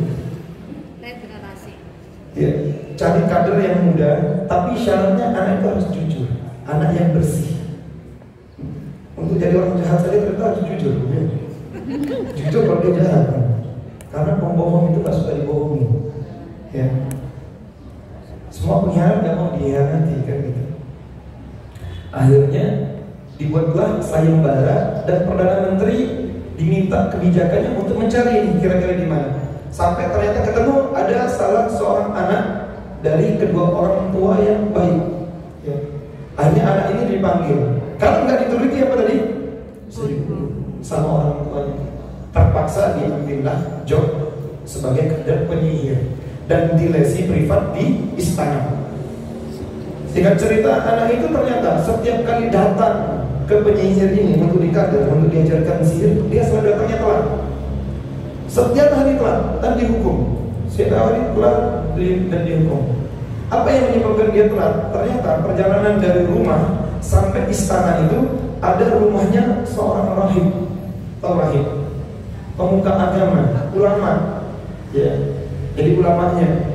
Ya, cari kader yang muda, tapi syaratnya anak itu harus jujur, anak yang bersih. Untuk jadi orang jahat saja kita harus jujur, ya. Jujur kalau dia jahat, karena pembohong itu nggak suka dibohongi, ya. Semua pengkhianat nggak mau dihianati kan gitu. Akhirnya dibuatlah sayembara dan Perdana Menteri diminta kebijakannya untuk mencari ini kira-kira di mana. Sampai ternyata ketemu ada salah seorang anak dari kedua orang tua yang baik. Ya. Akhirnya anak ini dipanggil. Kalau nggak dituruti apa tadi? Sama orang tuanya. Terpaksa diambillah job sebagai kader penyihir dan dilesi privat di istana. Singkat cerita, anak itu ternyata setiap kali datang ke penyihir ini untuk dikader, untuk diajarkan sihir, dia selalu datangnya telat. Setiap hari telat dan dihukum. Setiap hari telat dan dihukum. Apa yang menyebabkan dia telat? Ternyata perjalanan dari rumah sampai istana itu ada rumahnya seorang rahib. Tahu rahib? Pemuka agama, ulama. Ya. Jadi ulamanya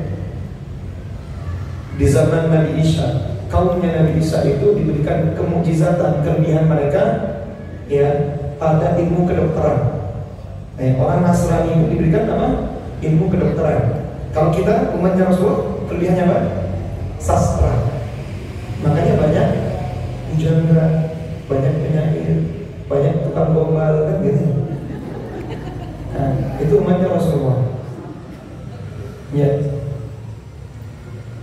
di zaman Nabi Isa, kaumnya Nabi Isa itu diberikan kemukjizatan, kelebihan mereka ya pada ilmu kedokteran. Orang Nasrani itu diberikan apa? Ilmu kedokteran. Kalau kita umatnya Rasulullah, kelebihannya apa? Sastra. Makanya banyak pujangga, banyak penyair, banyak tukang gombal kan gitu. Nah, itu umatnya Rasulullah. Ya.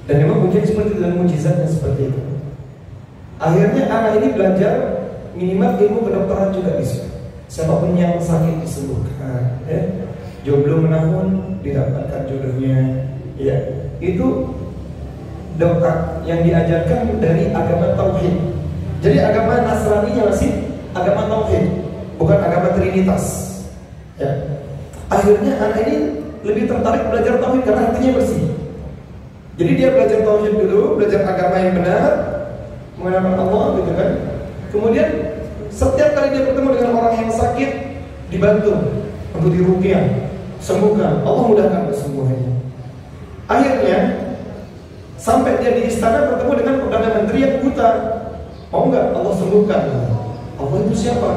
Dan memang ujian seperti itu dan mujizatnya seperti itu. Akhirnya anak ini belajar minimal ilmu kedokteran juga bisa. Siapapun yang sakit disembuhkan, ya. Jomblo menahun didapatkan jodohnya, ya. Itu doa yang diajarkan dari agama tauhid. Jadi agama Nasrani yang masih agama tauhid, bukan agama Trinitas. Ya. Akhirnya anak ini lebih tertarik belajar tauhid karena hatinya bersih. Jadi dia belajar tauhid dulu, belajar agama yang benar, mengenal Allah gitu kan. Kemudian setiap kali dia bertemu dengan orang yang sakit, dibantu untuk diruqyah, sembuhkan, Allah mudahkan kesembuhannya. Akhirnya sampai dia di istana bertemu dengan Perdana Menteri yang buta. Mau nggak Allah sembuhkan? Allah itu siapa?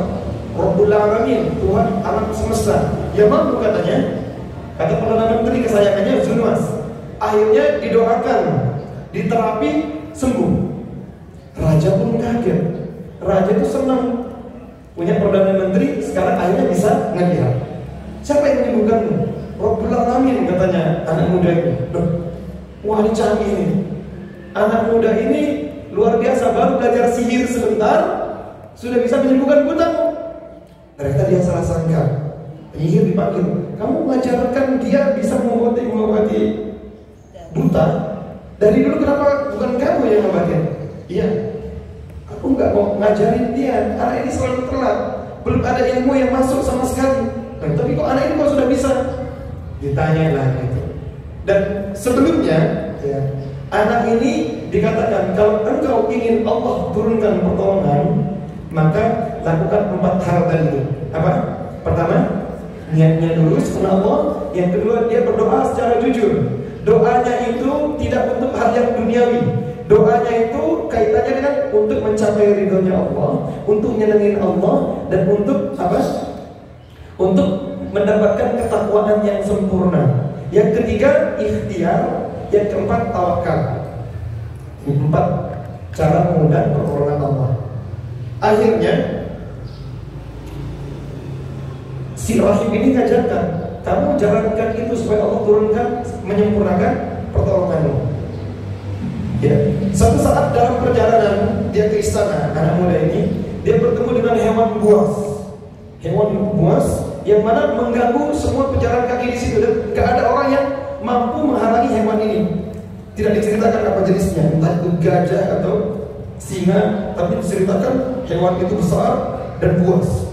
Rabbul Alamin, Tuhan alam semesta. Ya mampu katanya. Kata Perdana Menteri kesayangannya Zunwas. Akhirnya didoakan, diterapi, sembuh. Raja pun kaget. Raja itu senang punya Perdana Menteri, sekarang akhirnya bisa ngelihat. Siapa yang menyembuhkanmu? Rabbul Alamin katanya anak muda ini. Wah, ini canggih ini. Anak muda ini luar biasa, baru belajar sihir sebentar sudah bisa menyembuhkan butamu. Ternyata dia salah sangka. Penyihir dipanggil, kamu mengajarkan dia bisa mengobati buta. Dari dulu kenapa bukan kamu yang ngobatin? Iya, aku nggak mau ngajarin dia. Anak ini selalu telat, belum ada ilmu yang masuk sama sekali. Tapi kok anak ini kok sudah bisa? Ditanya lah gitu. Dan sebelumnya ya, anak ini dikatakan kalau engkau ingin Allah turunkan pertolongan, maka lakukan 4 hal tadi. Apa? Pertama, niatnya dulu karena Allah. Yang kedua, dia berdoa secara jujur. Doanya itu tidak untuk hal yang duniawi. Doanya itu kaitannya dengan untuk mencapai ridhonya Allah, untuk nyenengin Allah, dan untuk apa? Untuk mendapatkan ketakwaan yang sempurna. Yang ketiga, ikhtiar. Yang keempat, tawakal. 4 cara mengundang pertolongan Allah. Akhirnya si rahib ini ngajarkan, kamu jalankan itu supaya Allah turunkan, menyempurnakan pertolonganmu. Ya, suatu saat dalam perjalanan dia ke istana, anak muda ini dia bertemu dengan hewan buas. Hewan buas yang mana mengganggu semua pejalan kaki di situ, dan gak ada orang yang mampu menghalangi hewan ini. Tidak diceritakan apa jenisnya, entah itu gajah atau singa, tapi diceritakan hewan itu besar dan buas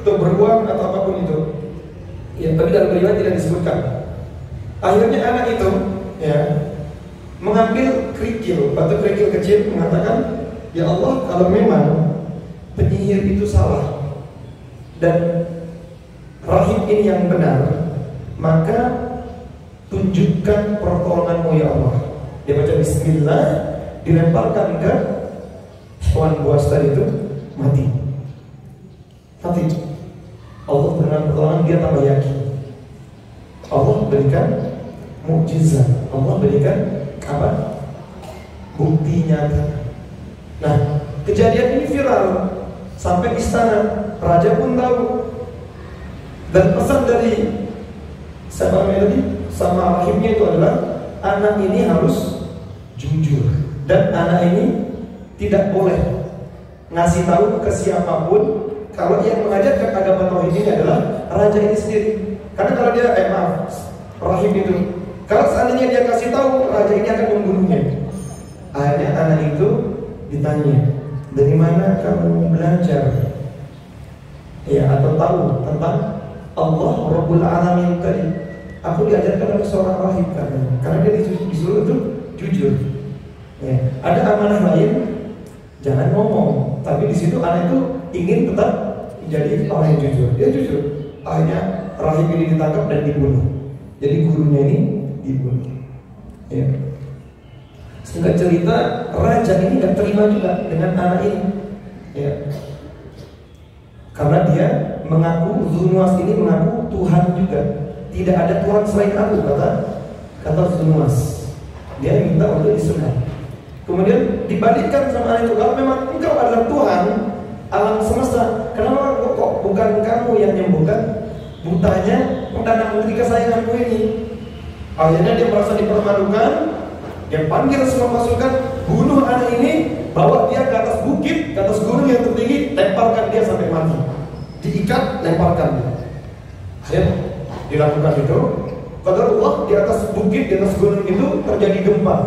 atau beruang atau apapun itu. Ya, tapi dalam riwayat tidak disebutkan. Akhirnya anak itu ya mengambil kerikil, batu kerikil kecil, mengatakan, ya Allah, kalau memang penyihir itu salah dan rahib ini yang benar, maka tunjukkan pertolonganmu ya Allah. Dia baca bismillah, dilemparkan ke hewan buas tadi itu, mati. Allah dengan pertolongan dia tambah yakin. Allah berikan mukjizat, Allah berikan apa? Bukti nyata. Nah, kejadian ini viral sampai istana, raja pun tahu. Dan pesan dari siapa tadi sama rahibnya itu adalah, anak ini harus jujur, dan anak ini tidak boleh ngasih tahu ke siapapun kalau yang mengajarkan agama tauhid ini adalah raja ini sendiri. Karena kalau dia rahib itu, kalau seandainya dia kasih tahu, raja ini akan membunuhnya. Akhirnya anak itu ditanya, dari mana kamu belajar ya atau tahu tentang Allah Rabbul Alamin tadi? Aku diajarkan oleh seorang rahib, karena dia disuruh itu jujur. Ya, ada amanah lain, jangan ngomong. Tapi di situ anak itu ingin tetap jadi orang yang jujur. Dia jujur. Akhirnya rahib ini ditangkap dan dibunuh. Jadi gurunya ini dibunuh. Ya. Singkat cerita, raja ini gak terima juga dengan anak ini. Ya. Karena dia mengaku, Zunuas ini mengaku Tuhan juga. Tidak ada Tuhan selain aku, kata Zunuas. Dia minta untuk disunat. Kemudian dibalikkan sama anak itu, kalau memang engkau adalah Tuhan alam semesta, kenapa kok bukan kamu yang menyembuhkan butanya Perdana Menteri kesayanganmu ini? Akhirnya dia merasa dipermalukan. Dia panggil semua pasukan, bunuh anak ini, bawa dia ke atas bukit, ke atas gunung yang tertinggi, lemparkan dia sampai mati. Diikat, lemparkan dia. Akhirnya dilakukan itu. Qadarullah, di atas bukit, di atas gunung itu terjadi gempa.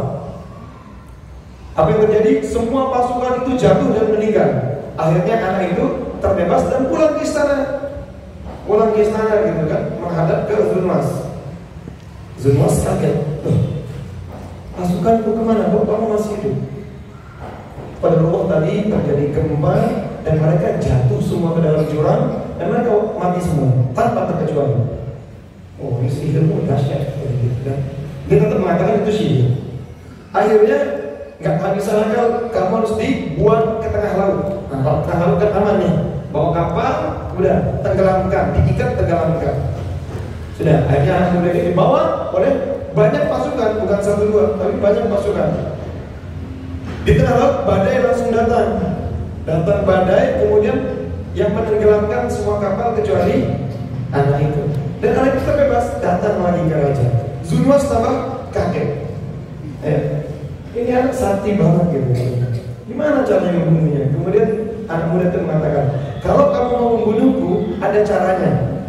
Apa yang terjadi? Semua pasukan itu jatuh dan meninggal. Akhirnya anak itu terbebas dan pulang ke istana. Pulang ke istana gitu kan, menghadap ke Zunuas. Zunuas kaget. Pasukanku kemana? Kok kamu masih hidup? Pada waktu tadi terjadi gempa dan mereka jatuh semua ke dalam jurang dan mereka mati semua tanpa terkecuali. Oh, ini sihirmu dahsyat, gitu kan? Dia tetap mengatakan itu sihir. Akhirnya nggak bisa akal, kamu harus dibuang ke tengah laut. Nah, kalau tengah laut kan aman nih, bawa kapal, udah tenggelamkan, diikat tenggelamkan. Sudah, akhirnya anak muda ini dibawa oleh banyak pasukan, bukan satu dua, tapi banyak pasukan. Di tengah laut badai langsung datang badai, kemudian yang menenggelamkan semua kapal kecuali anak itu. Dan anak itu terbebas, datang lagi ke raja. Zunuas tambah kaget. Ini anak sakti banget gitu. Gimana caranya membunuhnya? Kemudian anak muda itu mengatakan, kalau kamu mau membunuhku, ada caranya.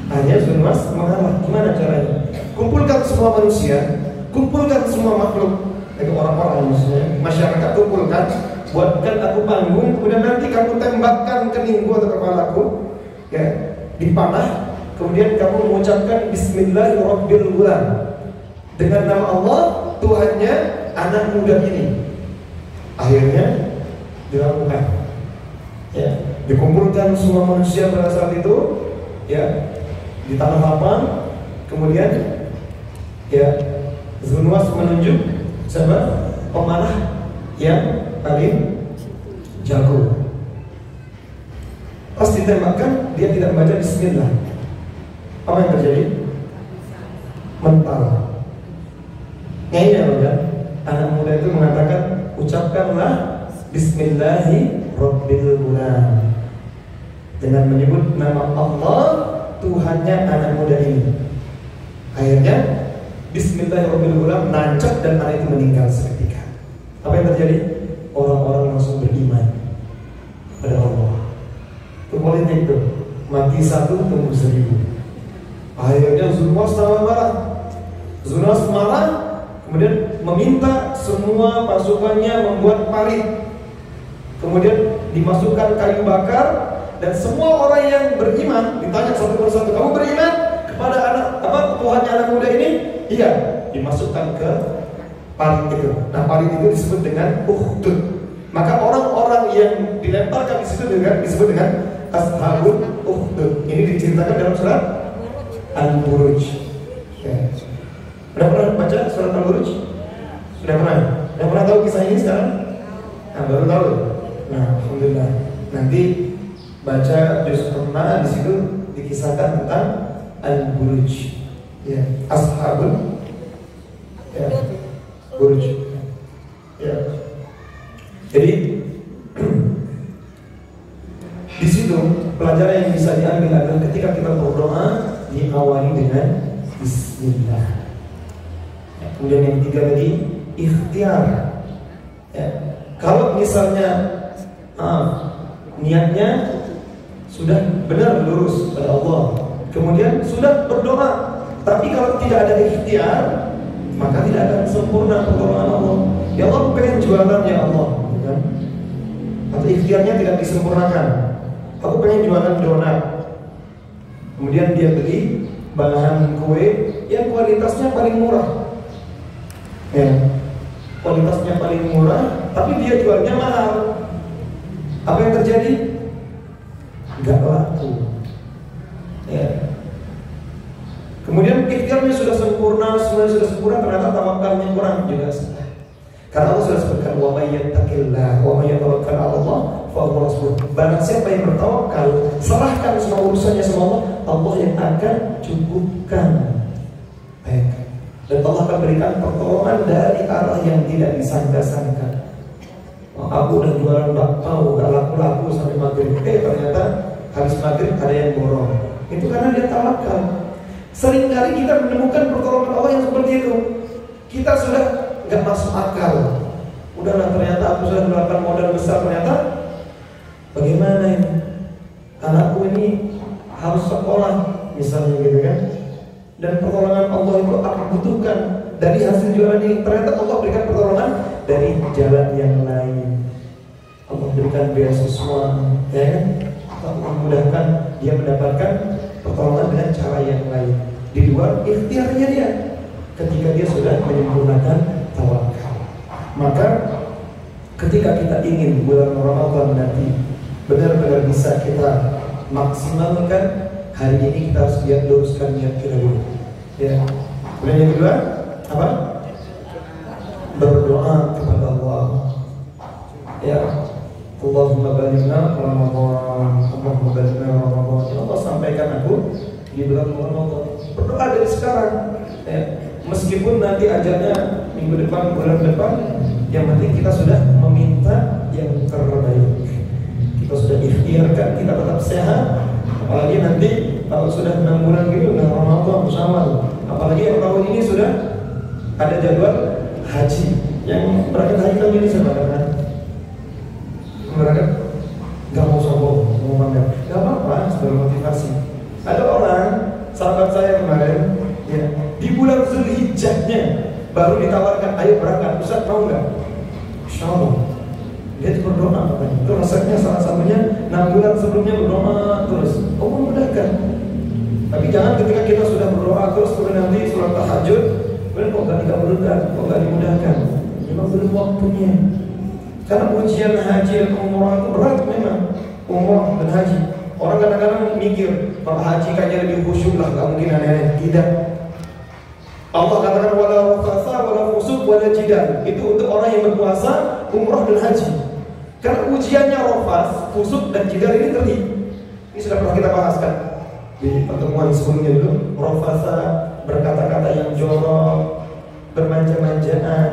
Hanya Zunuas mengalah, gimana caranya? Kumpulkan semua manusia, kumpulkan semua makhluk, itu orang-orang maksudnya, masyarakat kumpulkan, buatkan aku panggung, kemudian nanti kamu tembakkan keningku atau kepalaku, ya, dipanah, kemudian kamu mengucapkan Bismillahirrahmanirrahim dengan nama Allah, Tuhannya anak muda ini. Akhirnya dilakukan, ya, dikumpulkan semua manusia pada saat itu, ya, di tanah lapang, kemudian, ya, Zunuas menunjuk siapa? Pemanah yang paling jago. Pas ditembakkan, dia tidak membaca Bismillah. Apa yang terjadi? Mental. Ngeyel kan? Anak muda itu mengatakan, ucapkanlah Bismillahirrahmanirrahim. dengan menyebut nama Allah, Tuhannya anak muda ini. Akhirnya Bismillahirrahmanirrahim nancap dan anak itu meninggal seketika. Apa yang terjadi? Orang-orang langsung beriman pada Allah. Itu politik tuh, mati satu tumbuh 1000. Akhirnya Zunas marah. Zunas marah, kemudian meminta semua pasukannya membuat parit. Kemudian dimasukkan kayu bakar, dan semua orang yang beriman ditanya satu persatu, kamu beriman kepada Tuhannya anak muda ini? Iya, dimasukkan ke parit itu. Nah, parit itu disebut dengan Ukhdud. Maka orang-orang yang dilemparkan di situ disebut dengan Ashabul Ukhdud. Ini diceritakan dalam surat Al-Buruj. Ya. Sudah pernah baca surat Al-Buruj? Sudah pernah? Sudah pernah tahu kisah ini sekarang? Nah, baru tahu. Nah, alhamdulillah. Nanti baca juz 6 di situ dikisahkan tentang Al-Buruj. Ya, Ashabul Buruj. Ya. Jadi di situ pelajaran yang bisa diambil adalah ketika kita berdoa diawali dengan Bismillah. Ya, kemudian yang ketiga tadi ikhtiar. Ya, kalau misalnya niatnya sudah benar lurus pada Allah, kemudian sudah berdoa, tapi kalau tidak ada ikhtiar, maka tidak akan sempurna pertolongan Allah. Ya Allah, pengen jualan ya Allah, kan? Atau ikhtiarnya tidak disempurnakan. Aku pengen jualan donat, kemudian dia beli bahan kue yang kualitasnya paling murah, ya, kualitasnya paling murah, tapi dia jualnya mahal. Apa yang terjadi? Gak laku. Ya. Kemudian ikhtiarnya sudah sempurna, semuanya sudah sempurna, ternyata tawakalnya kurang juga. Karena Allah sudah sebutkan wa may yattaqillah wa may yatawakkal 'ala Allah fa huwa hasbuh. Barang siapa yang bertawakal, serahkan semua urusannya sama Allah, Allah yang akan cukupkan. Baik. Dan Allah akan berikan pertolongan dari arah yang tidak disangka-sangka. Aku udah jualan bakpao gak laku-laku sampai maghrib, ternyata habis maghrib ada yang borong. Itu karena dia tawakal. Seringkali kita menemukan pertolongan Allah yang seperti itu. Kita sudah gak masuk akal. Udahlah, ternyata aku sudah mengeluarkan modal besar, ternyata bagaimana ini? Anakku ini harus sekolah, misalnya gitu kan. Dan pertolongan Allah itu aku butuhkan dari hasil jualan ini. Ternyata Allah berikan pertolongan dari jalan yang lain. Allah berikan beasiswa, ya kan? Allah memudahkan dia mendapatkan pertolongan dengan cara yang lain di luar ikhtiarnya dia. Ketika dia sudah menyempurnakan tawakal, maka ketika kita ingin bulan Ramadan nanti benar-benar bisa kita maksimalkan, hari ini kita harus luruskan niat kita dulu. Ya. Kemudian yang kedua apa? Berdoa kepada Allah. Ya, Allahumma balighna Ramadan, Allahumma balighna Ramadan. Ya Allah, sampaikan aku di bulan Ramadan. Berdoa dari sekarang. Ya. Meskipun nanti ajalnya minggu depan, bulan depan, yang penting kita sudah meminta yang terbaik. Kita sudah ikhtiarkan, kita tetap sehat. Apalagi nanti kalau sudah 6 bulan gitu, udah Ramadan bersama. Apalagi yang tahun ini sudah ada jadwal haji. Yang berangkat haji tahun ini siapa kan? Berangkat gak mau sombong, mau bangga. Gak apa-apa, sebagai motivasi. Ada orang, sahabat saya kemarin, ya, di bulan Zulhijjahnya baru ditawarkan, ayo berangkat, Ustaz mau nggak? Insya Allah. Dia berdoa katanya. Itu rasanya salah satunya 6 bulan sebelumnya berdoa terus. Allah mudahkan. Tapi jangan ketika kita sudah berdoa terus nanti sholat tahajud, kemudian kok nggak dikabulkan, kok nggak dimudahkan. Memang belum waktunya. Karena ujian haji dan umrah itu berat memang. Umrah dan haji. Orang kadang-kadang mikir, kalau haji kayaknya lebih khusyuk lah, nggak mungkin aneh-aneh. Tidak. Allah katakan wala rafasa wala fusuq wala jidal. Itu untuk orang yang berpuasa, umrah dan haji. Karena ujiannya rafas, fusuq dan jidal ini terhenti. Ini sudah pernah kita bahaskan di pertemuan sebelumnya dulu. Rafasa, berkata-kata yang jorok, bermanja-manjaan.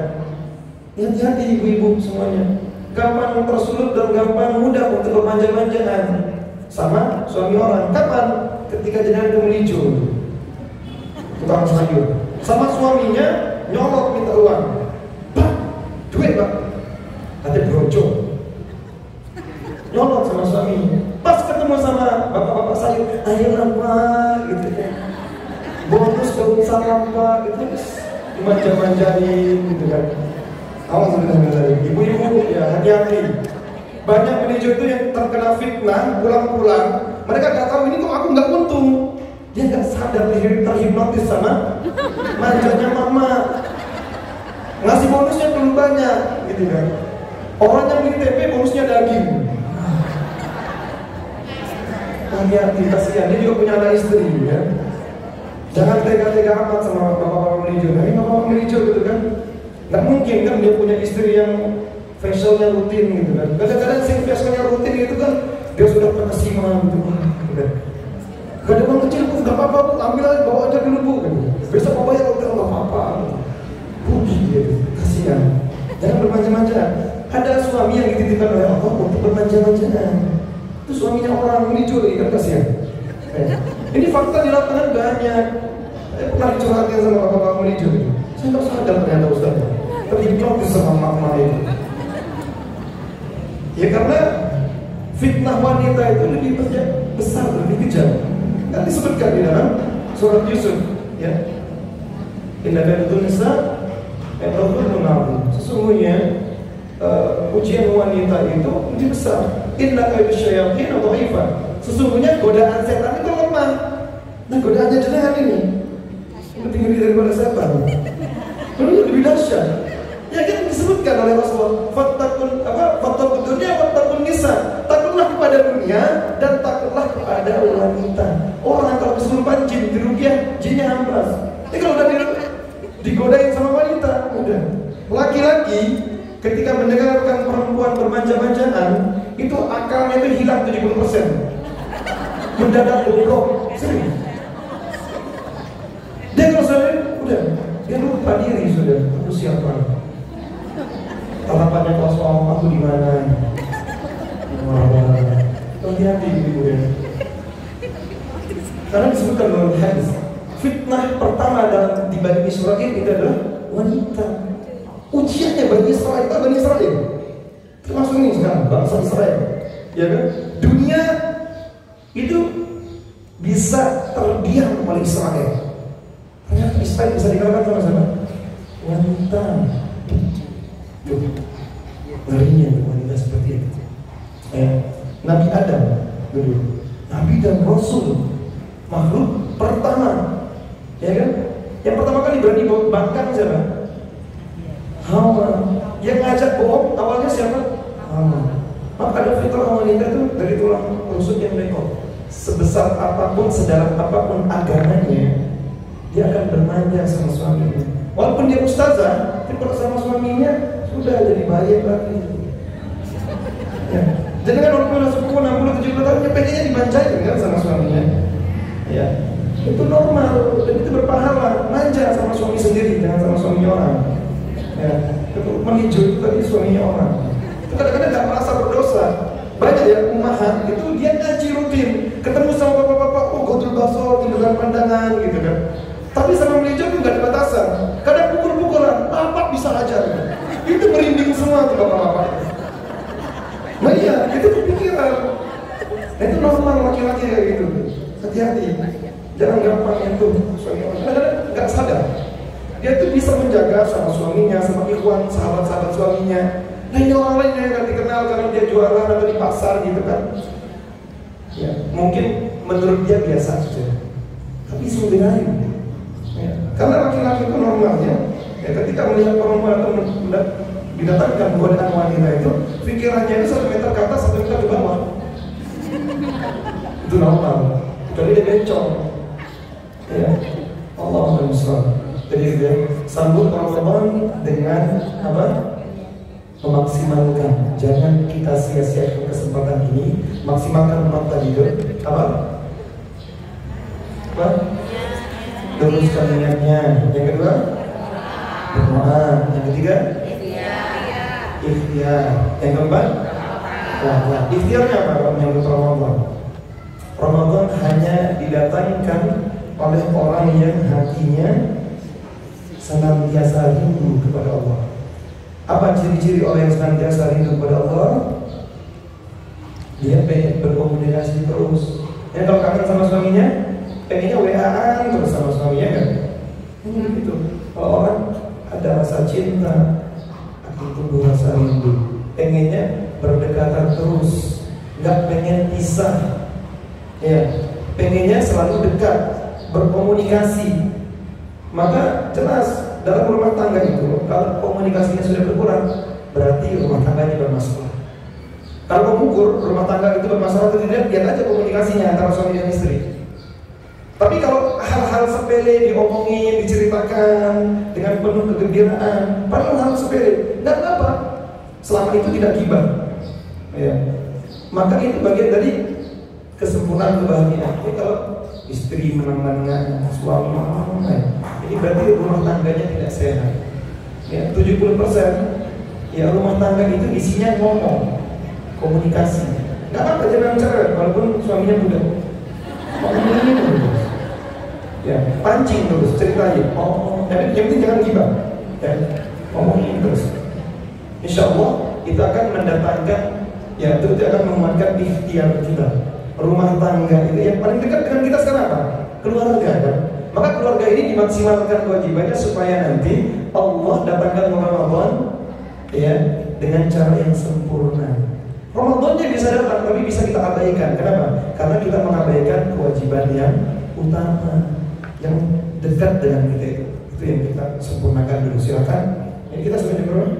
Hati-hati ibu-ibu semuanya. Gampang tersulut dan gampang mudah untuk bermanja-manjaan. sama suami orang. Kapan? Ketika jenengan ke Melijo, tukang sayur, sama suaminya nyolot minta uang. Pak, duit pak, ada brojo. Nyolot sama suaminya. Pas ketemu sama bapak-bapak sayur, ayo apa gitu ya. Bonus daun salam pak, gitu dimanja-manjain gitu kan. Awas sebenarnya ibu-ibu ya hati-hati. Banyak manajer itu yang terkena fitnah, pulang-pulang mereka nggak tahu ini kok aku nggak untung. Dia nggak sadar terhipnotis sama manjanya mama. Ngasih bonusnya perlu banyak, gitu kan. Orang yang beli tempe bonusnya daging. Hati-hati, kasihan dia juga punya anak istri ya. Jangan tega-tega amat sama bapak-bapak manajer. Ini bapak manajer gitu kan. Nggak mungkin kan dia punya istri yang facialnya rutin gitu kan. Kadang-kadang sih facialnya rutin gitu kan dia sudah terkesima gitu. Gak ada uang kecil bu, gak apa-apa bu, ambil aja, bawa aja dulu bu gitu. Besok bapak ya udah gak apa-apa. Rugi gitu, kasihan. Jangan bermanja-manja. Ada suami yang dititipkan oleh Allah untuk bermanja-manja. Itu suaminya orang mencuri kan kasihan. Ini fakta di lapangan banyak. Saya pernah dicurhatin sama bapak-bapak mencuri. Saya nggak sadar ternyata Ustaz. Terhipnotis sama mama itu. Ya karena fitnah wanita itu lebih besar, lebih kejam. Kan disebutkan di dalam surat Yusuf, ya. Inna dzalika nisa sesungguhnya ujian wanita itu lebih besar. Inna kaidu syayatin dhaifah. Sesungguhnya godaan setan itu lemah. Nah godaannya jenengan ini lebih ngeri daripada setan. Ini lebih dahsyat. Ya kan disebutkan oleh Rasulullah, fattaqun dunya wattaqun nisa. Takutlah kepada dunia dan takutlah kepada wanita. Orang kalau kesurupan jin di ruqyah, jinnya amblas. Ini kalau udah digodain sama wanita, udah. Laki-laki ketika mendengarkan perempuan bermanja-manjaan, itu akalnya itu hilang 70%. Mendadak bobrok. Serius. Dia kalau sudah udah, dia lupa diri sudah. Aku siapa? Tatapannya kosong, aku di mana? Hati-hati ibu ya. Karena disebutkan dalam hadis, fitnah pertama di Bani Israil itu adalah wanita. Ujiannya Bani Israil, Bani Israil termasuk ini sekarang bangsa Israel, ya kan? Dunia itu bisa terdiam oleh Israel. Ternyata Israel bisa dikalahkan sama siapa? Wanita. Tuh, ngerinya wanita seperti itu. Nabi Adam dulu, Nabi dan Rasul, makhluk pertama, ya kan? Yang pertama kali berani bangkang siapa? Hawa. Yang ngajak bohong awalnya siapa? Hawa. Maka ada fitrah wanita itu dari tulang rusuk yang bengkok. Sebesar apapun, sedalam apapun agamanya, dia akan bermanja sama suaminya. Walaupun dia ustazah, tapi kalau sama suaminya sudah jadi baik lagi. Ya. Jadi kan orang udah 10, 60, 70 tahun, pengennya dimanjain kan sama suaminya. Ya, itu normal dan itu berpahala. Manja sama suami sendiri, jangan sama suami orang. Ya, itu menijo itu tadi suaminya orang. Itu kadang-kadang nggak merasa berdosa. Banyak ya umahan itu dia ngaji rutin, ketemu sama bapak-bapak, godul basol, tundukan pandangan gitu kan. Tapi sama menijo itu nggak ada batasan. Kadang pukul-pukulan, bapak bisa ajar. Itu merinding semua tuh bapak-bapak. Nah iya, itu kepikiran. Nah, itu normal laki-laki kayak gitu. Hati-hati, jangan gampang itu suami orang. Kadang-kadang nggak sadar. Dia tuh bisa menjaga sama suaminya, sama ikhwan, sahabat-sahabat suaminya. Nah ini orang lain yang nggak dikenal karena dia jualan atau di pasar gitu kan. Ya, mungkin menurut dia biasa saja. Tapi sebenarnya, ya, karena laki-laki itu normalnya, ya, ketika melihat perempuan atau didatangkan godaan wanita itu, pikirannya itu 1 meter ke atas, 1 meter ke bawah. Itu normal. Kecuali dia bencong. Ya, Allah SWT. Jadi dia sambut Ramadan dengan apa? Memaksimalkan. Jangan kita sia-siakan kesempatan ini. Maksimalkan tadi itu apa? Apa? Luruskan niatnya. Yang kedua, berdoa. Yang ketiga, ikhtiar. Yang keempat, ikhtiarnya apa? Menyambut Ramadan. Ramadan hanya didatangkan oleh orang yang hatinya senantiasa rindu kepada Allah. Apa ciri-ciri orang yang senantiasa rindu kepada Allah? Dia pengen berkomunikasi terus. Ya, kalau kangen sama suaminya, pengennya WA-an terus sama suaminya kan? Gitu. Kalau orang ada rasa cinta, akan tumbuh rasa rindu. Pengennya berdekatan terus, nggak pengen pisah. Ya, pengennya selalu dekat, berkomunikasi. Maka jelas dalam rumah tangga itu, kalau komunikasinya sudah berkurang, berarti rumah tangganya bermasalah. Kalau mengukur rumah tangga itu bermasalah atau tidak, lihat aja komunikasinya antara suami dan istri. Tapi kalau hal-hal sepele diomongin, diceritakan dengan penuh kegembiraan, padahal hal sepele, nggak apa-apa, selama itu tidak gibah. Ya. Maka itu bagian dari kesempurnaan kebahagiaan. Jadi kalau istri menang-menang, suami menang-menang, ini berarti rumah tangganya tidak sehat. Ya, 70% ya rumah tangga itu isinya ngomong, komunikasi. Nggak apa-apa jangan cerai, walaupun suaminya muda. Ngomongin terus, ya pancing terus, ceritain. Oh, tapi yang penting jangan gibah. Ya, ngomongin terus. Insya Allah itu akan mendatangkan, ya itu akan menguatkan ikhtiar kita. Rumah tangga itu yang paling dekat dengan kita sekarang apa? Keluarga kan? Maka keluarga ini dimaksimalkan kewajibannya supaya nanti Allah datangkan Ramadan ya dengan cara yang sempurna. Ramadannya bisa datang tapi bisa kita abaikan. Kenapa? Karena kita mengabaikan kewajiban yang utama yang dekat dengan kita itu. Itu yang kita sempurnakan dulu. Silakan. Ini kita sudah di berapa?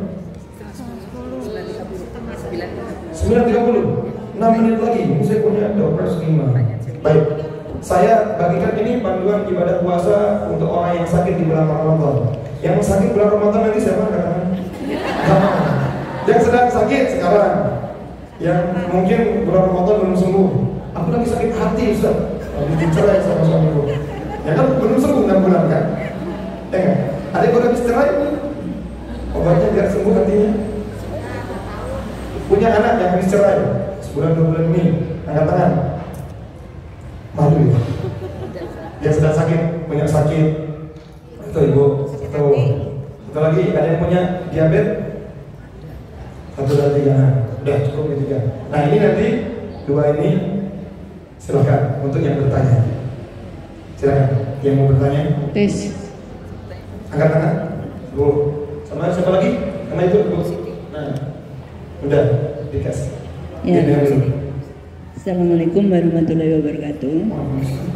9.30. 6 menit lagi, ini saya punya 12.5. Baik, saya bagikan ini panduan ibadah puasa untuk orang yang sakit di bulan Ramadan. Yang sakit bulan Ramadan nanti siapa katakan? Yang sedang sakit sekarang, yang mungkin bulan Ramadan belum sembuh. Aku lagi sakit hati Ustaz, habis cerai sama suamiku. Ya kan belum sembuh 6 bulan kan? Ya kan? Ada yang udah cerai? Obatnya biar sembuh hatinya. Punya anak yang habis cerai sebulan 2 bulan ini, angkat tangan. Malu ya? Yang sedang sakit, punya sakit. Itu ibu, itu lagi ada yang punya diabetes. 1 dan 3, udah cukup ketiga. Nah ini nanti 2 ini silakan untuk yang bertanya. Silakan, yang mau bertanya. Tes. Angkat tangan, bu. Sama siapa lagi? Karena itu bu. Nah, udah dikasih. Ya. Assalamualaikum warahmatullahi wabarakatuh.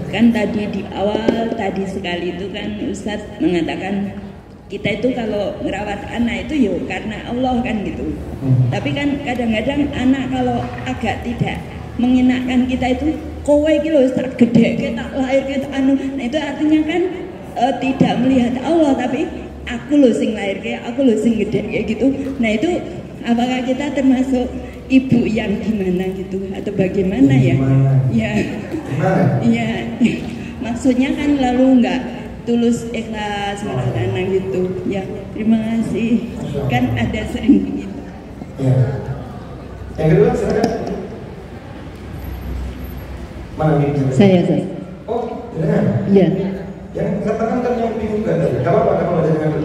Kan tadi di awal tadi sekali itu kan Ustadz mengatakan kita itu kalau ngerawat anak itu yo karena Allah kan gitu. Tapi kan kadang-kadang anak kalau agak tidak mengenakkan kita itu kowe iki lho tak gede tak lahir kita anu. Nah itu artinya kan tidak melihat Allah tapi aku lho sing lahir aku lho sing gede kayak gitu. Nah itu apakah kita termasuk ibu yang gimana gitu atau bagaimana ya? Ya, ya. Maksudnya kan lalu nggak tulus ikhlas merawat anak gitu. Ya, terima kasih. Kan ada sering begitu. Ya. Yang kedua silakan. Mana ini? Saya. Oh, jangan. Iya. Yang katakan kan yang bingung kan tadi. Gak apa-apa jangan.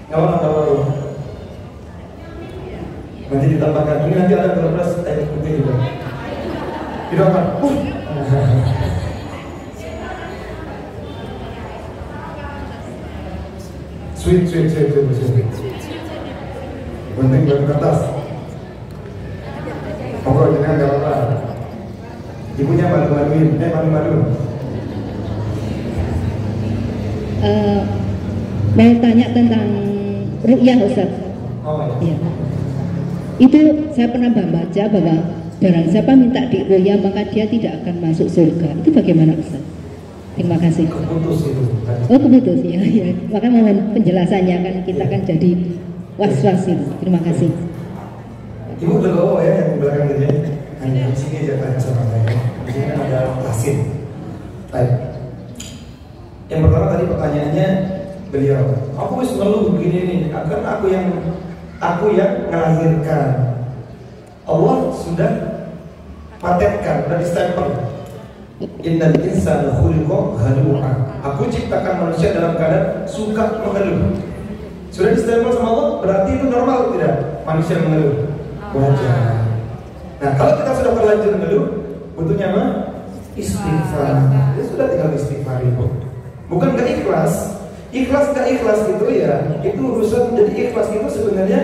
Gak apa-apa. Nanti ditambahkan, ini nanti ada 12 air putih juga. Tidak apa? Sweet. Penting batu kertas. Pokoknya jangan gak apa-apa. Ibunya malu-maluin, malu-malu. Mau tanya tentang ru'yah Ustaz. Oh iya. Itu saya pernah baca bahwa barang siapa minta diru'yah maka dia tidak akan masuk surga. Itu bagaimana Ustaz? Terima kasih. Keputus itu. Oh keputus ya. Maka mohon penjelasannya kan kita kan jadi was-was itu. Terima kasih. Ibu legowo ya yang di belakang itu ya. Hanya di sini aja tanya sama saya. Di sini kan ada lasin. Baik. Yang pertama tadi pertanyaannya beliau, aku harus ngeluh begini nih, karena aku yang melahirkan. Allah sudah patenkan, sudah distempel. Innal insana khuliqa halu'a. Aku ciptakan manusia dalam keadaan suka mengeluh. Sudah disebut sama Allah, berarti itu normal tidak? Manusia mengeluh. Wajar. Nah, kalau kita sudah terlanjur mengeluh, butuhnya apa? Istighfar. Ya sudah, tinggal istighfar itu. Bukan gak ikhlas. Ikhlas gak ikhlas itu ya, itu urusan. Jadi ikhlas itu sebenarnya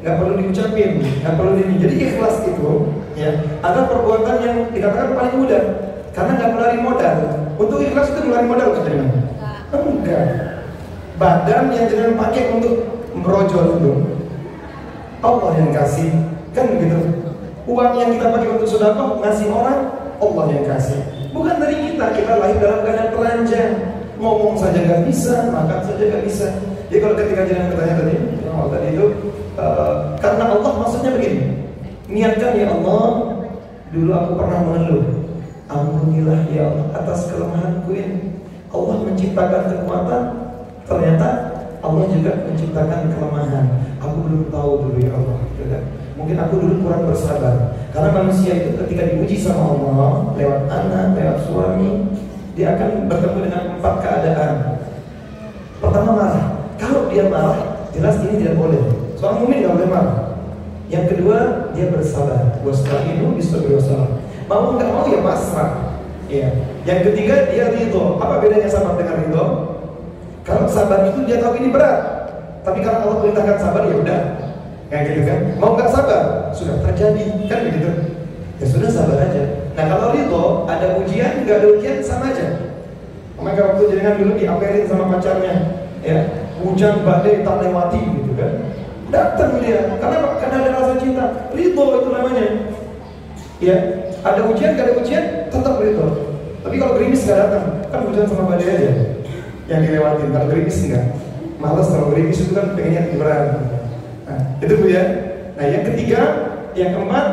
nggak perlu diucapin, nggak perlu ini. Jadi ikhlas itu ya ada perbuatan yang dikatakan paling mudah. Karena nggak melalui modal. Untuk ikhlas itu melalui modal kan? Enggak. Badan yang jangan pakai untuk merojol itu, Allah yang kasih, kan begitu. Uang yang kita pakai untuk sedekah ngasih orang, Allah yang kasih. Bukan dari kita lahir dalam keadaan telanjang. Ngomong saja nggak bisa, makan saja nggak bisa. Jadi kalau ketika jangan bertanya tadi itu karena Allah maksudnya begini. Niatkan ya Allah, dulu aku pernah mengeluh. Ampunilah ya Allah atas kelemahanku ini. Allah menciptakan kekuatan, ternyata Allah juga menciptakan kelemahan. Aku belum tahu dulu ya Allah. Mungkin aku dulu kurang bersabar. Karena manusia itu ketika diuji sama Allah lewat anak, lewat suami, dia akan bertemu dengan 4 keadaan. Pertama marah. Kalau dia marah, jelas ini tidak boleh. Seorang mukmin tidak boleh marah. Yang kedua, dia bersabar. Wasta'inu bis-sabri was-salah. Mau nggak mau ya pasrah. Iya. Yang ketiga, dia ridho. Apa bedanya sabar dengan ridho? Kalau sabar itu dia tahu ini berat, tapi karena Allah perintahkan sabar ya udah. Kayak gitu kan. Mau nggak sabar, sudah terjadi kan begitu. Ya sudah sabar aja. Nah kalau ridho, ada ujian, nggak ada ujian sama aja. Maka waktu jenengan dulu diapelin sama pacarnya, ya hujan badai tak lewati gitu kan. Datang dia, karena ada rasa cinta. Ridho itu namanya. Ya, ada ujian, gak ada ujian, tetap ridho. Tapi kalau gerimis gak datang, kan hujan sama badai aja yang dilewatin. Kalau gerimis enggak, malas. Kalau gerimis itu kan pengennya liburan. Nah, itu Bu ya. Nah yang ketiga, yang keempat,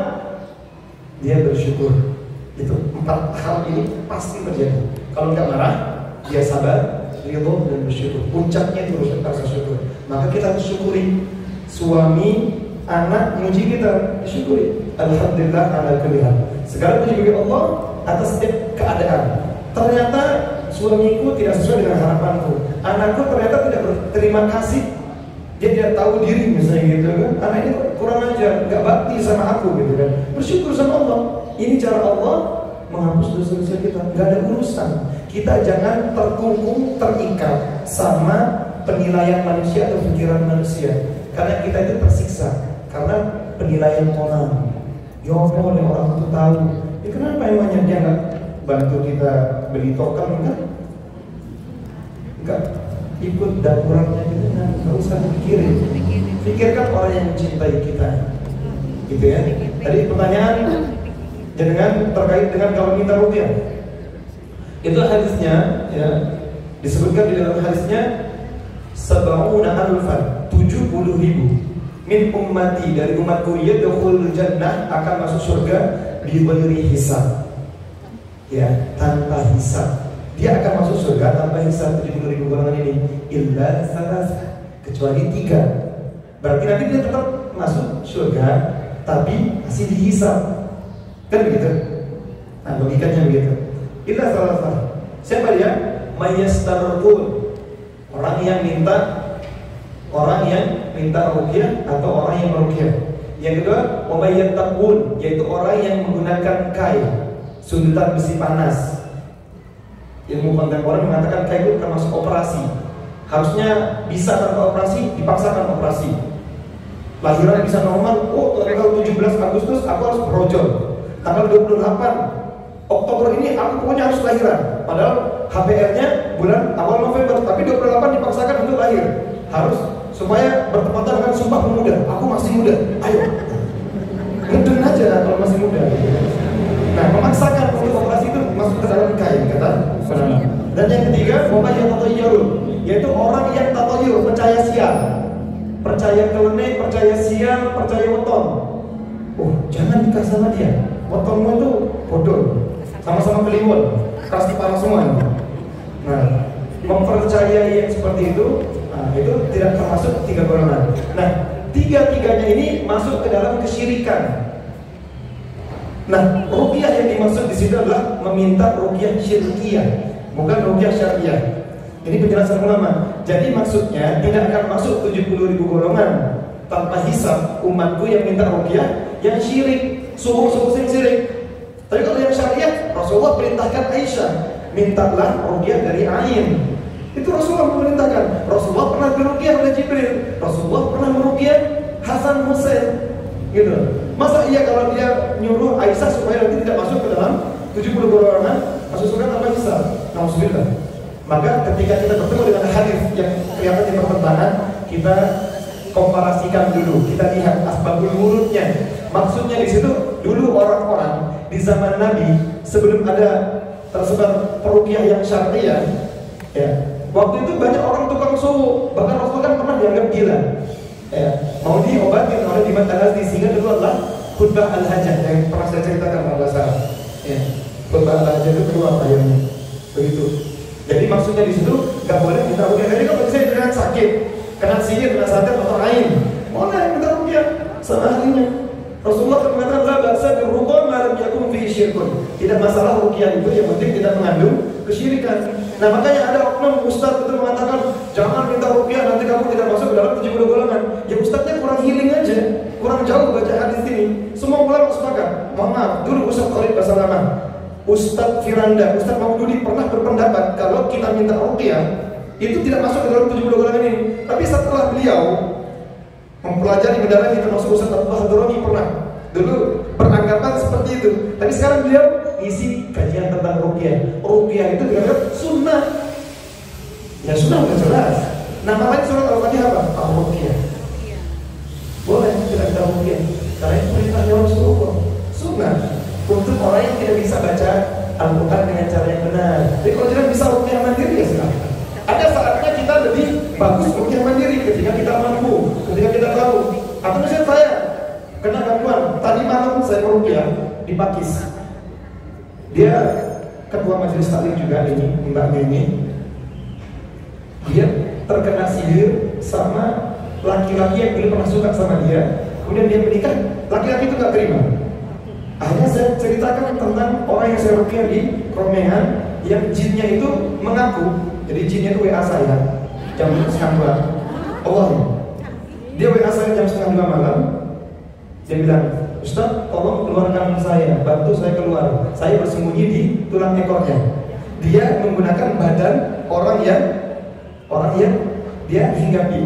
dia bersyukur. Itu 4 hal ini pasti terjadi. Kalau nggak marah, dia sabar, ridho dan bersyukur. Puncaknya itu rasa syukur. Maka kita harus syukuri. Suami, anak muji kita, disyukuri. Alhamdulillah ala kulli hal. Segala puji bagi Allah atas setiap keadaan. Ternyata suamiku tidak sesuai dengan harapanku. Anakku ternyata tidak berterima kasih. Dia tidak tahu diri misalnya gitu kan. Anak ini kurang ajar, nggak bakti sama aku gitu kan. Bersyukur sama Allah. Ini cara Allah menghapus dosa-dosa kita. Nggak ada urusan. Kita jangan terkungkung, terikat sama penilaian manusia atau pikiran manusia. Karena kita itu tersiksa karena penilaian orang. Ya Allah, orang itu tahu. Ya kenapa emangnya dia nggak bantu kita beli token kan? Enggak ikut dapurannya gitu, nggak usah pikirin. Pikirkan orang yang mencintai kita, gitu ya. Tadi pertanyaan dengan terkait dengan kalau minta rupiah, itu hadisnya ya disebutkan di dalam hadisnya 70.000 min ummati, dari umatku yadkhulul jannah, akan masuk surga bi ghairi hisab. Ya, tanpa hisab. Dia akan masuk surga tanpa hisab. 70.000 golongan ini illa salas, kecuali 3. Berarti nanti dia tetap masuk surga tapi masih dihisab. Kan begitu? Nah, logikanya begitu. Illa salas. Siapa dia? Mayastarqun. Orang yang minta ruqyah atau orang yang meruqyah. Yang kedua, wamayyattaqun, yaitu orang yang menggunakan kai, sundutan besi panas. Ilmu kontemporer mengatakan kai itu termasuk operasi. Harusnya bisa tanpa operasi, dipaksakan operasi. Lahiran bisa normal, tanggal 17 Agustus aku harus berojol. Tanggal 28 Oktober ini aku pokoknya harus lahiran. Padahal HPR-nya bulan awal November, tapi 28 dipaksakan untuk lahir. Harus supaya bertepatan dengan sumpah pemuda. Aku masih muda, ayo. Mudeng aja kalau masih muda. Nah, memaksakan untuk operasi itu masuk ke dalam kain, kata. Dan yang ketiga, yang tatayyurun, yaitu orang yang tatayyur, percaya sial. Percaya kelenek, percaya sial, percaya weton. Oh, jangan nikah sama dia. Wetonmu itu bodoh. Sama-sama kliwon, keras kepala semua. Nah, mempercayai yang seperti itu, itu tidak termasuk 3 golongan. Nah, 3-3-nya ini masuk ke dalam kesyirikan. Nah, ruqyah yang dimaksud di situ adalah meminta ruqyah syirkiyah, bukan ruqyah syariah. Ini penjelasan ulama. Jadi maksudnya tidak akan masuk 70.000 golongan tanpa hisab umatku yang minta ruqyah yang syirik, subuh yang syirik. Tapi kalau yang syariah, Rasulullah perintahkan Aisyah, mintalah ruqyah dari ain. Itu Rasulullah memerintahkan. Rasulullah pernah beruqyah oleh Jibril. Rasulullah pernah meruqyah Hasan Husain. Gitu. Masa iya kalau dia nyuruh Aisyah supaya nanti tidak masuk ke dalam 70 golongan masuk surga tanpa hisab? Nauzubillah. Maka ketika kita bertemu dengan hadis yang kelihatan di pertentangan, kita komparasikan dulu, kita lihat asbabul wurudnya. Maksudnya di situ dulu orang-orang di zaman Nabi sebelum ada tersebar peruqyah yang syariah, ya, waktu itu banyak orang tukang suhu, bahkan Rasul kan pernah dianggap gila. Ya, mau diobatin oleh Imam Al-Ghazali, sehingga dulu adalah khutbah al-hajah yang pernah saya ceritakan pada saat. Ya, khutbah al-hajah itu keluar ayatnya begitu. Jadi maksudnya di situ nggak boleh minta ruqyah. Jadi kalau saya dengan sakit, kena sihir, kena santet atau lain, boleh minta ruqyah sama ahlinya. Rasulullah mengatakan la ba'sa birruqa ma lam yakun fi syirkun. Tidak masalah ruqyah itu, yang penting tidak mengandung kesyirikan. Nah, makanya ada oknum ustaz itu mengatakan jangan minta ruqyah, nanti kamu tidak masuk ke dalam 70 golongan. Ya ustaznya kurang healing aja, kurang jauh baca hadis ini. Semua ulama sepakat. Mohon maaf, dulu Ustaz Khalid Basalamah, Ustaz Firanda, Ustaz Maududi pernah berpendapat kalau kita minta ruqyah itu tidak masuk ke dalam 70 golongan ini. Tapi setelah beliau mempelajari mendalami, termasuk Ustaz Abdullah Hadrami pernah dulu beranggapan seperti itu. Tapi sekarang beliau isi kajian tentang ruqyah. Ruqyah itu dianggap sunnah. Ya sunnah udah jelas. Nama lain surat Al-Fatihah apa? Al-Ruqyah. Boleh kita minta ruqyah karena itu perintahnya Rasulullah. Sunnah untuk orang yang tidak bisa baca Al-Quran dengan cara yang benar. Jadi kalau tidak bisa ruqyah mandiri ya silakan. Ada saatnya kita lebih bagus ruqyah mandiri ketika kita mampu, ketika kita tahu. Atau misalnya saya kena gangguan, tadi malam saya ruqyah di Pakis. Dia ketua majelis taklim juga ini, mbaknya ini. Dia terkena sihir sama laki-laki yang dulu pernah suka sama dia. Kemudian dia menikah, laki-laki itu gak terima. Akhirnya saya ceritakan tentang orang yang saya ruqyah di Kromengan, yang jinnya itu mengaku. Jadi jinnya itu WA saya jam 1:30. Allah ya. Dia WA saya jam 1:30 malam. Dia bilang, Ustaz, tolong keluarkan saya, bantu saya keluar. Saya bersembunyi di tulang ekornya. Dia menggunakan badan orang yang dia hinggapi.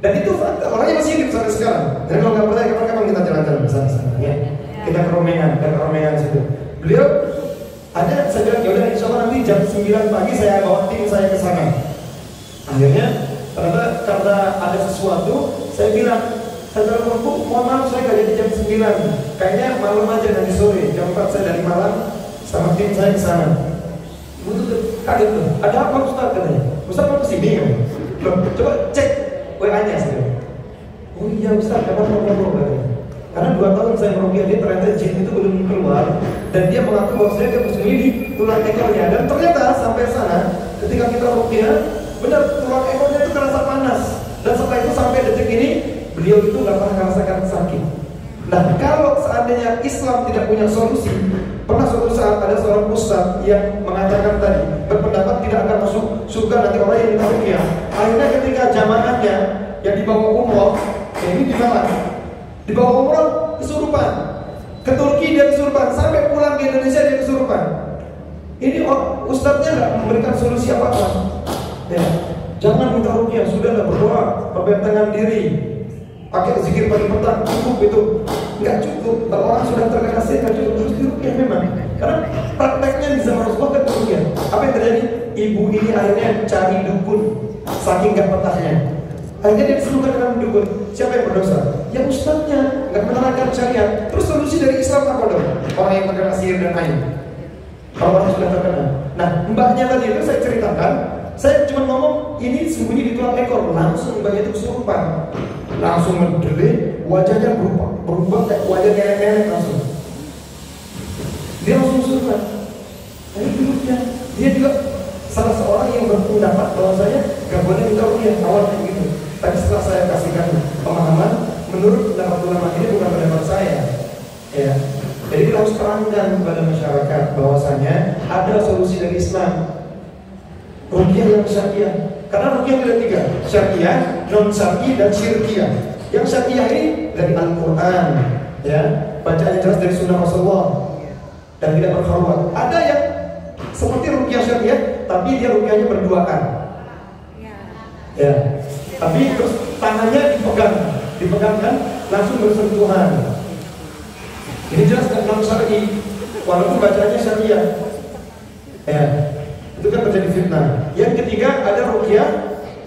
Dan itu orangnya masih hidup sampai sekarang. Dan kalau nggak percaya, kapan-kapan kita jalan-jalan ke sana, ya. Kita ke Romengan situ. Beliau ada, saya bilang, yaudah insya Allah nanti jam 9 pagi saya bawa tim saya ke sana. Akhirnya ternyata karena ada sesuatu, saya bilang, saya telepon, mohon maaf saya nggak jadi jam 9. Kayaknya malam aja nanti sore, jam 4 saya dari Malang sama tim saya ke sana. Itu kaget tuh. Ada apa Ustaz katanya? Ustaz mau kesini ya? Coba cek WA-nya saya. Oh iya Ustaz, kapan mau ngobrol katanya? Karena 2 tahun saya meruqyah dia, ternyata jin itu belum keluar. Dan dia mengaku bahwa saya bersembunyi di tulang ekornya. Dan ternyata sampai sana, ketika kita ruqyah, benar tulang ekornya itu terasa panas. Dan setelah itu sampai detik ini, beliau itu nggak pernah merasakan sakit. Nah, kalau seandainya Islam tidak punya solusi, pernah suatu saat ada seorang ustaz yang mengatakan tadi, berpendapat tidak akan masuk surga nanti orang yang minta ruqyah. Akhirnya ketika jamaahnya yang dibawa umroh, ini ditolak. Dibawa umroh kesurupan, ke Turki dia kesurupan, sampai pulang ke Indonesia dia kesurupan. Ini ustadznya nggak memberikan solusi apa-apa. Ya, jangan minta ruqyah, sudahlah berdoa, perbentangan diri, pakai zikir pagi petang, cukup itu. Nggak cukup, kalau orang sudah terkena sihir nggak cukup, terus diruqyah memang. Karena prakteknya di zaman Rasulullah kan ruqyah. Apa yang terjadi? Ibu ini akhirnya cari dukun, saking nggak petahnya. Akhirnya dia disuruhkan dengan dukun. Siapa yang berdosa? Ya ustadznya, nggak menerangkan syariat. Terus solusi dari Islam apa dong? Orang yang terkena sihir dan ain. Kalau orang sudah terkena. Nah, mbaknya tadi itu saya ceritakan. Saya cuma ngomong ini sembunyi di tulang ekor, langsung mbaknya itu kesurupan, langsung mendelik, wajahnya berubah kayak wajah nenek-nenek langsung. Dia langsung kesurupan. Nah, hidupnya dia juga salah seorang yang berpendapat bahwa saya nggak boleh minta ruqyah awalnya gitu. Tapi setelah saya kasihkan pemahaman, menurut pendapat ulama ini bukan pendapat saya, ya. Jadi kita harus terangkan kepada masyarakat bahwasanya ada solusi dari Islam. Ruqyah yang syariah. Karena ruqyah ada 3, syariah, non syariah dan syirkiyah. Yang syariah ini dari Al-Quran, ya, bacaannya jelas dari Sunnah Rasulullah dan tidak berkhawatir. Ada yang seperti ruqyah syariah, tapi dia ruqyahnya berduaan. Ya, tapi terus tangannya dipegangkan langsung bersentuhan. Ini jelas kan non syariah, walaupun bacaannya syariah. Ya, itu kan terjadi fitnah. Yang ketiga ada ruqyah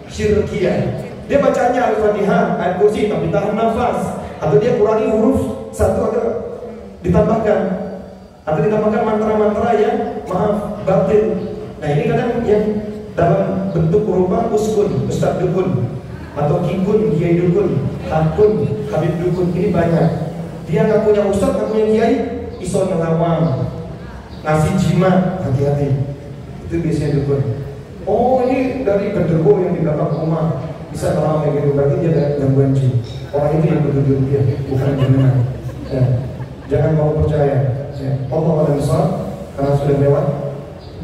syirkiyah. Dia bacaannya Al-Fatihah, ayat kursi, tapi tahan nafas, atau dia kurangi huruf satu atau ditambahkan, atau ditambahkan mantra-mantra yang batil. Nah ini kadang yang dalam bentuk berupa uskun, ustaz dukun, atau kikun, kiai dukun, hakun, habib dukun. Ini banyak. Dia nggak punya ustaz, nggak punya kiai, ison ngawam, ngasih jimat, hati-hati. Itu biasanya dukun. Oh ini dari genderuwo yang di belakang rumah bisa kalau kayak gitu, berarti dia ada gangguan jin. Orang itu yang bertujuan dia, bukan jenengan. Ya. Jangan mau percaya. Ya. Allah alam shawab, karena sudah lewat.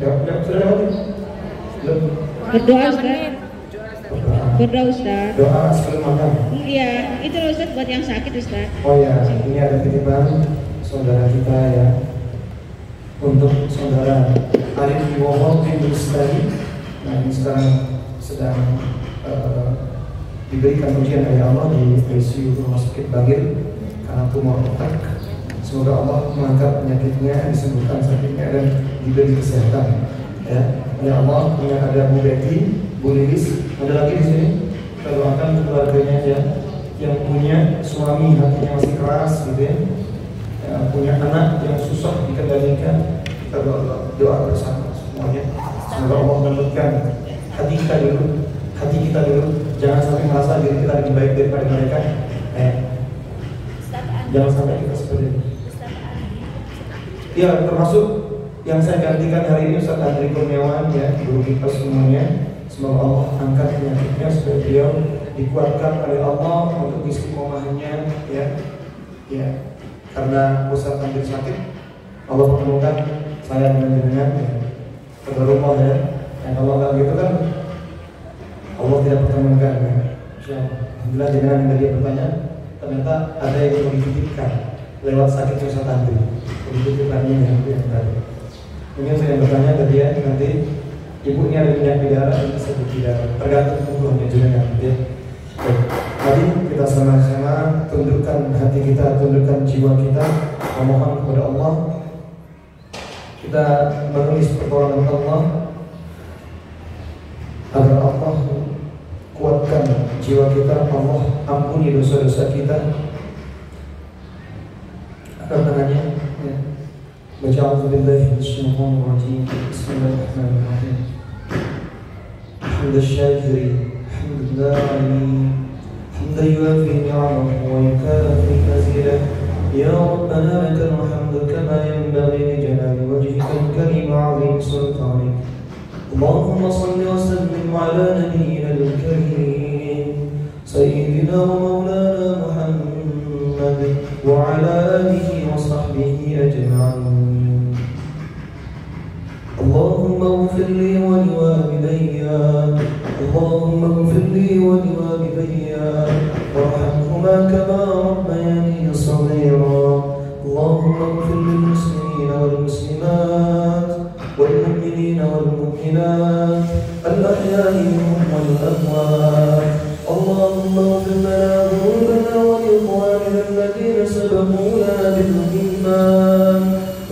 Ya, sudah lewat ya? Belum. Berdoa Ustaz. Berdoa Ustaz. Doa sebelum makan. Iya, itu loh Ustaz buat yang sakit Ustaz. Oh ya, ini ada titipan saudara kita ya, untuk saudara Arif Iwowo bin Lestari. Nah ini sekarang sedang diberikan ujian oleh Allah di ICU Rumah Sakit Bangil karena tumor otak. Semoga Allah mengangkat penyakitnya, disembuhkan sakitnya dan diberi kesehatan. Ya, ya Allah, ini ada Bu Betty, Bu Lilis, ada lagi di sini. Kita doakan keluarganya ya, yang punya suami hatinya masih keras gitu ya, yang punya anak yang susah dikendalikan. Kita doa bersama semuanya. Semoga Allah menentukan hati kita dulu, jangan sampai merasa diri kita lebih baik daripada mereka. Jangan sampai kita seperti itu. Ya, termasuk yang saya gantikan hari ini Ustaz Andri Kurniawan ya, guru kita semuanya. Semoga Allah angkat penyakitnya supaya beliau dikuatkan oleh Allah untuk istiqomahnya ya. Ya, karena Ustaz Andri sakit, Allah pertemukan saya dengan ya, rumah ya. Dan kalau nggak gitu kan Allah tidak pertemukan ya. Alhamdulillah dengan yang tadi bertanya, ternyata ada yang mau dititipkan lewat sakit Ustaz Andri. Dititipkannya yang tadi. Mungkin saya bertanya ke dia nanti, ibunya ada minyak darah dan bisa darah, tergantung tubuhnya juga kan ya. Mari kita sama-sama tundukkan hati kita, tundukkan jiwa kita, memohon kepada Allah. Kita menulis pertolongan Allah agar Allah kuatkan jiwa kita, Allah ampuni dosa-dosa kita. Angkat tangannya ya. Baca a'udzubillahi minasyaitonir rajim. Bismillahirrahmanirrahim. Hamdal syakiri, hamdulillah, hamdan yuwafi ni'amahu wa yukafi mazidah. Ya Rabbana lakal hamdu kama yanbaghi li jalali wajhikal karim wa 'azimi sultanik. Allahumma shalli wa sallim ala nabiyyinal karim sayyidina wa maulana Muhammad wa ala alihi wa sahbihi ajma'in. Allahumma ighfir li wa liwalidayya, Allahumma ighfir li wa liwalidayya warhamhuma kama rabbayani saghira. Allahumma ighfir lil muslimina wal muslimat wal mu'minina wal mu'minat al ahya'i minhum wal amwat. Allahumma ighfir lana dhunubana wa li ikhwanina alladhina sabaquna bil iman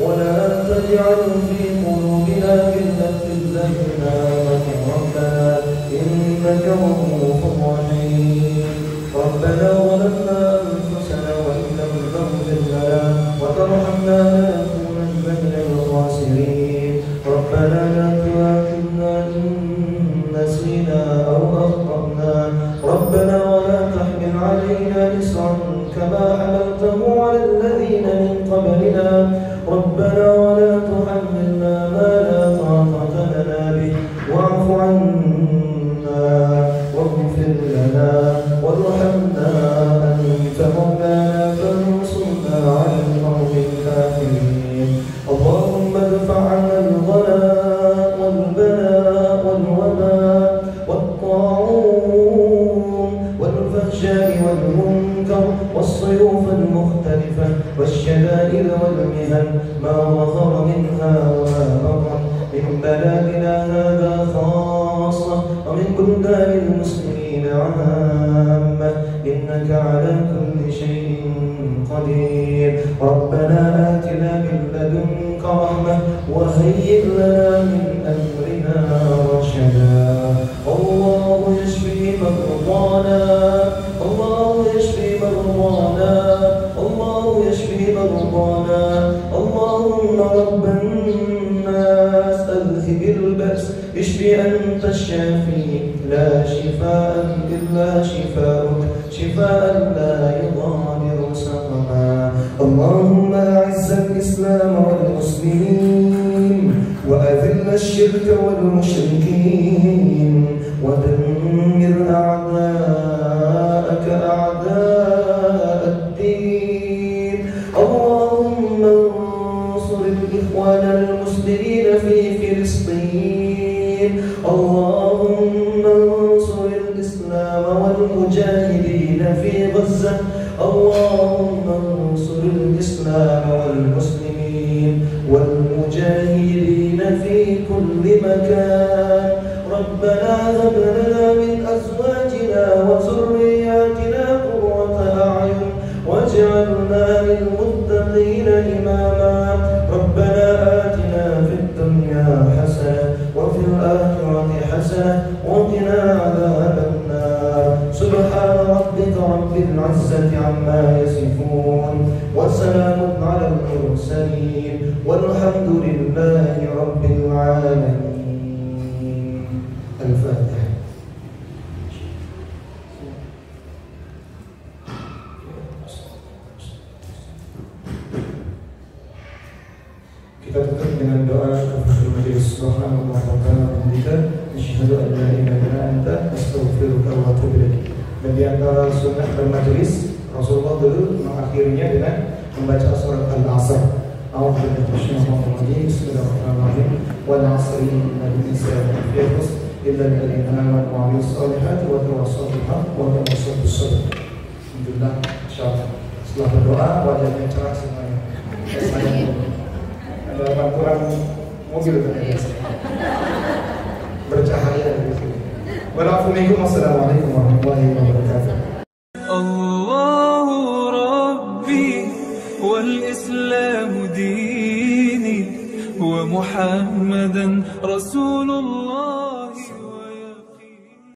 wa la taj'al fi qulubina ghillan lil ladzina amanu rabbana innaka ra'ufur rahim. Rabbana zalamna anfusana wa in lam taghfir lana wa tarhamna lanakunanna minal khasirin. Rabbana la tu'akhidhna in nasina aw جميعا ما ظهر منها وما بطن من بلدنا هذا خاصة ومن بلدان المسلمين عامة إنك على كل شيء قدير. ربنا آتنا من لدنك رحمة وهيئ لنا من أمرنا رشدا. الله يشفي مرضانا الله يشفي مرضانا الله يشفي مرضانا اللهم رب الناس أذهب البأس اشف أنت الشافي لا شفاء إلا شفاءك شفاء لا يغادر سقما. اللهم أعز الإسلام والمسلمين وأذل الشرك والمشركين ودمر أعداءك أعداء الدين. اللهم انصر الإخوان المسلمين في فلسطين. اللهم انصر الإسلام والمجاهدين في غزة. اللهم انصر الإسلام والمسلمين والمجاهدين في كل مكان. ربنا هب لنا من أزواجنا وذرياتنا قرة أعين واجعلنا للمتقين إماما. ربنا آتنا في الدنيا حسنة وفي الآخرة حسنة وقنا عذاب النار. سبحان ربك رب العزة عما يصفون وسلام على المرسلين والحمد لله رب العالمين. الفاتحة. Kita tutup dengan doa kafaratul majelis. Subhanallah wa bihamdihi asyhadu an la ilaha illa anta astaghfiruka wa atubu ilaik. Dan di antara sunnah bermajelis, Rasulullah dulu mengakhirinya dengan membaca surat Al-Asr. A'udzu billahi bismillahirrahmanirrahim. Wal 'asri innal insana lafi khusr illa alladziina aamanu wa 'amilus solihati wa tawassaw bil haqqi wa tawassaw bis sabr. Alhamdulillah, insyaallah. Setelah berdoa wajahnya cerah semuanya. Ada pantulan mobil ternyata bercahaya di sini. Wassalamualaikum warahmatullahi wabarakatuh.